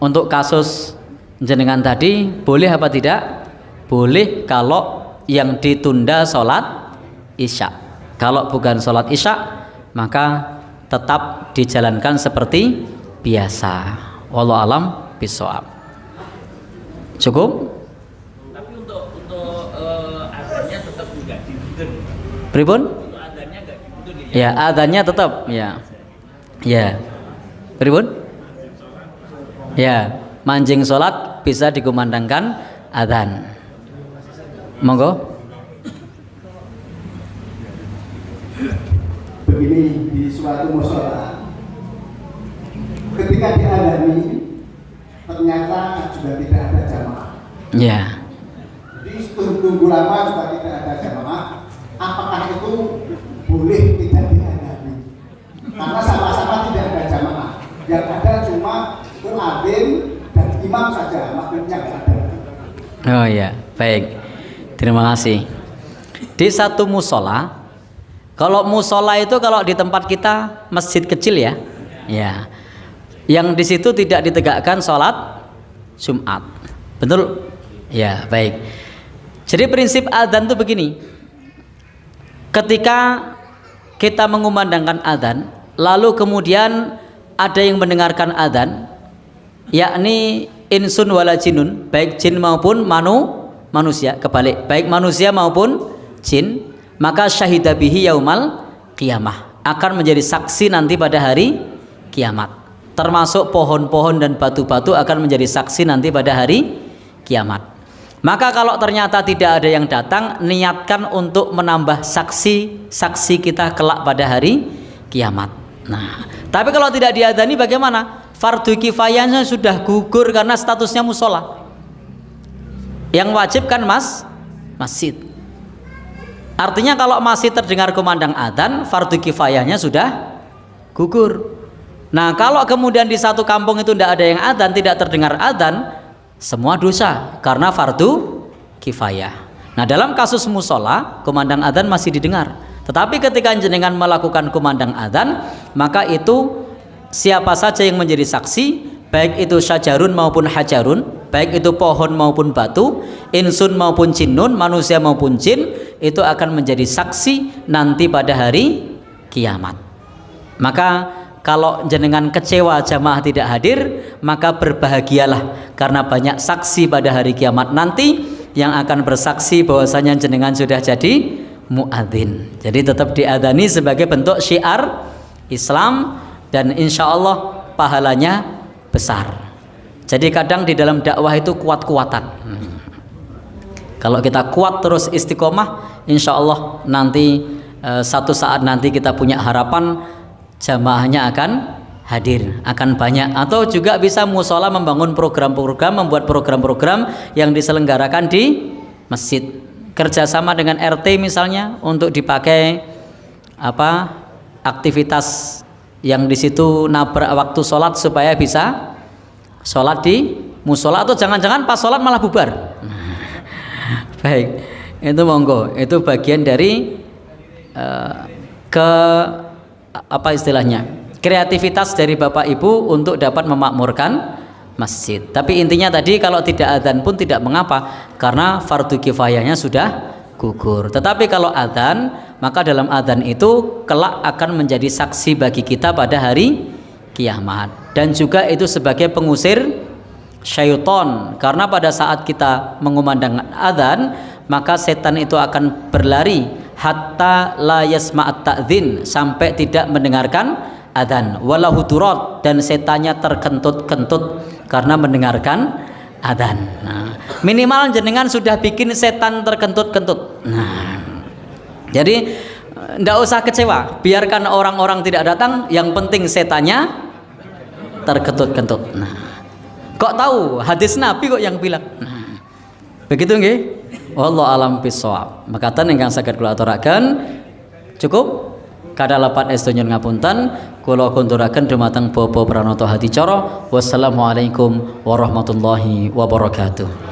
untuk kasus jenengan tadi boleh apa tidak? Boleh kalau yang ditunda sholat isya. Kalau bukan sholat isya, maka tetap dijalankan seperti biasa. Wallahu alam bishawab. Cukup? Pripun? Ya, adzannya tetap ya. Ya. Pripun? Ya, mancing sholat bisa dikumandangkan adzan. Monggo. Begini, di suatu mushola ketika diadzani ternyata juga tidak ada jamaah. Ya. Tunggu lama juga tidak ada jamaah. Apakah itu boleh tidak diadzani? Karena sama-sama tidak ada jamaah. Yang ada cuma muadzin dan imam saja, makmumnya tidak ada. Oh ya, baik. Terima kasih. Di satu musola, kalau musola itu kalau di tempat kita masjid kecil ya, ya, yang di situ tidak ditegakkan sholat Jumat, betul? Ya, baik. Jadi prinsip adzan itu begini. Ketika kita mengumandangkan adzan, lalu kemudian ada yang mendengarkan adzan, yakni insun wala jinun, baik jin maupun manusia, kebalik, baik manusia maupun jin, maka syahida bihi yaumal qiyamah, akan menjadi saksi nanti pada hari kiamat. Termasuk pohon-pohon dan batu-batu akan menjadi saksi nanti pada hari kiamat. Maka kalau ternyata tidak ada yang datang, niatkan untuk menambah saksi kita kelak pada hari kiamat. Nah, tapi kalau tidak diadzani bagaimana? Fardu kifayahnya sudah gugur karena statusnya musola. Yang wajib kan masjid. Artinya kalau masih terdengar kumandang adzan, fardu kifayahnya sudah gugur. Nah, kalau kemudian di satu kampung itu tidak ada yang adzan, tidak terdengar adzan, semua dosa karena fardu kifayah. Nah, dalam kasus musola, kumandang adzan masih didengar. Tetapi ketika jenengan melakukan kumandang adzan, maka itu siapa saja yang menjadi saksi, baik itu syajarun maupun hajarun, baik itu pohon maupun batu, insun maupun jinnun, manusia maupun jin, itu akan menjadi saksi nanti pada hari kiamat. Maka kalau jenengan kecewa jamaah tidak hadir, maka berbahagialah karena banyak saksi pada hari kiamat nanti yang akan bersaksi bahwasanya jenengan sudah jadi muadzin. Jadi tetap diadzani sebagai bentuk syiar Islam dan insya Allah pahalanya besar. Jadi kadang di dalam dakwah itu kuat-kuatan. Kalau kita kuat terus istiqomah, insya Allah nanti satu saat nanti kita punya harapan jamaahnya akan hadir, akan banyak. Atau juga bisa musola membangun program-program, membuat program-program yang diselenggarakan di masjid, kerjasama dengan RT misalnya untuk dipakai aktivitas yang di situ nabrak waktu sholat supaya bisa sholat di musola, atau jangan-jangan pas sholat malah bubar. Baik, itu monggo, itu bagian dari kreativitas dari Bapak Ibu untuk dapat memakmurkan masjid. Tapi intinya tadi kalau tidak adzan pun tidak mengapa karena fardu kifayahnya sudah gugur. Tetapi kalau adzan, maka dalam adzan itu kelak akan menjadi saksi bagi kita pada hari kiamat, dan juga itu sebagai pengusir syaitan, karena pada saat kita mengumandangkan adzan maka setan itu akan berlari hatta la yasma'at ta'dzin, sampai tidak mendengarkan adzan, wala hudurat, dan setannya terkentut-kentut karena mendengarkan adzan. Nah, minimal jenengan sudah bikin setan terkentut-kentut. Nah, jadi tidak usah kecewa, biarkan orang-orang tidak datang, yang penting setannya terkentut-kentut. Nah, kok tahu hadis Nabi kok yang bilang. Nah, begitu nggih? Wallahu alam bisawab. Makaten ingkang saged kula aturaken cukup kada lepat estu nyuwun ngapunten, kula kunturaken dumateng Bapak Pranoto Hadicara. Wassalamualaikum warahmatullahi wabarakatuh.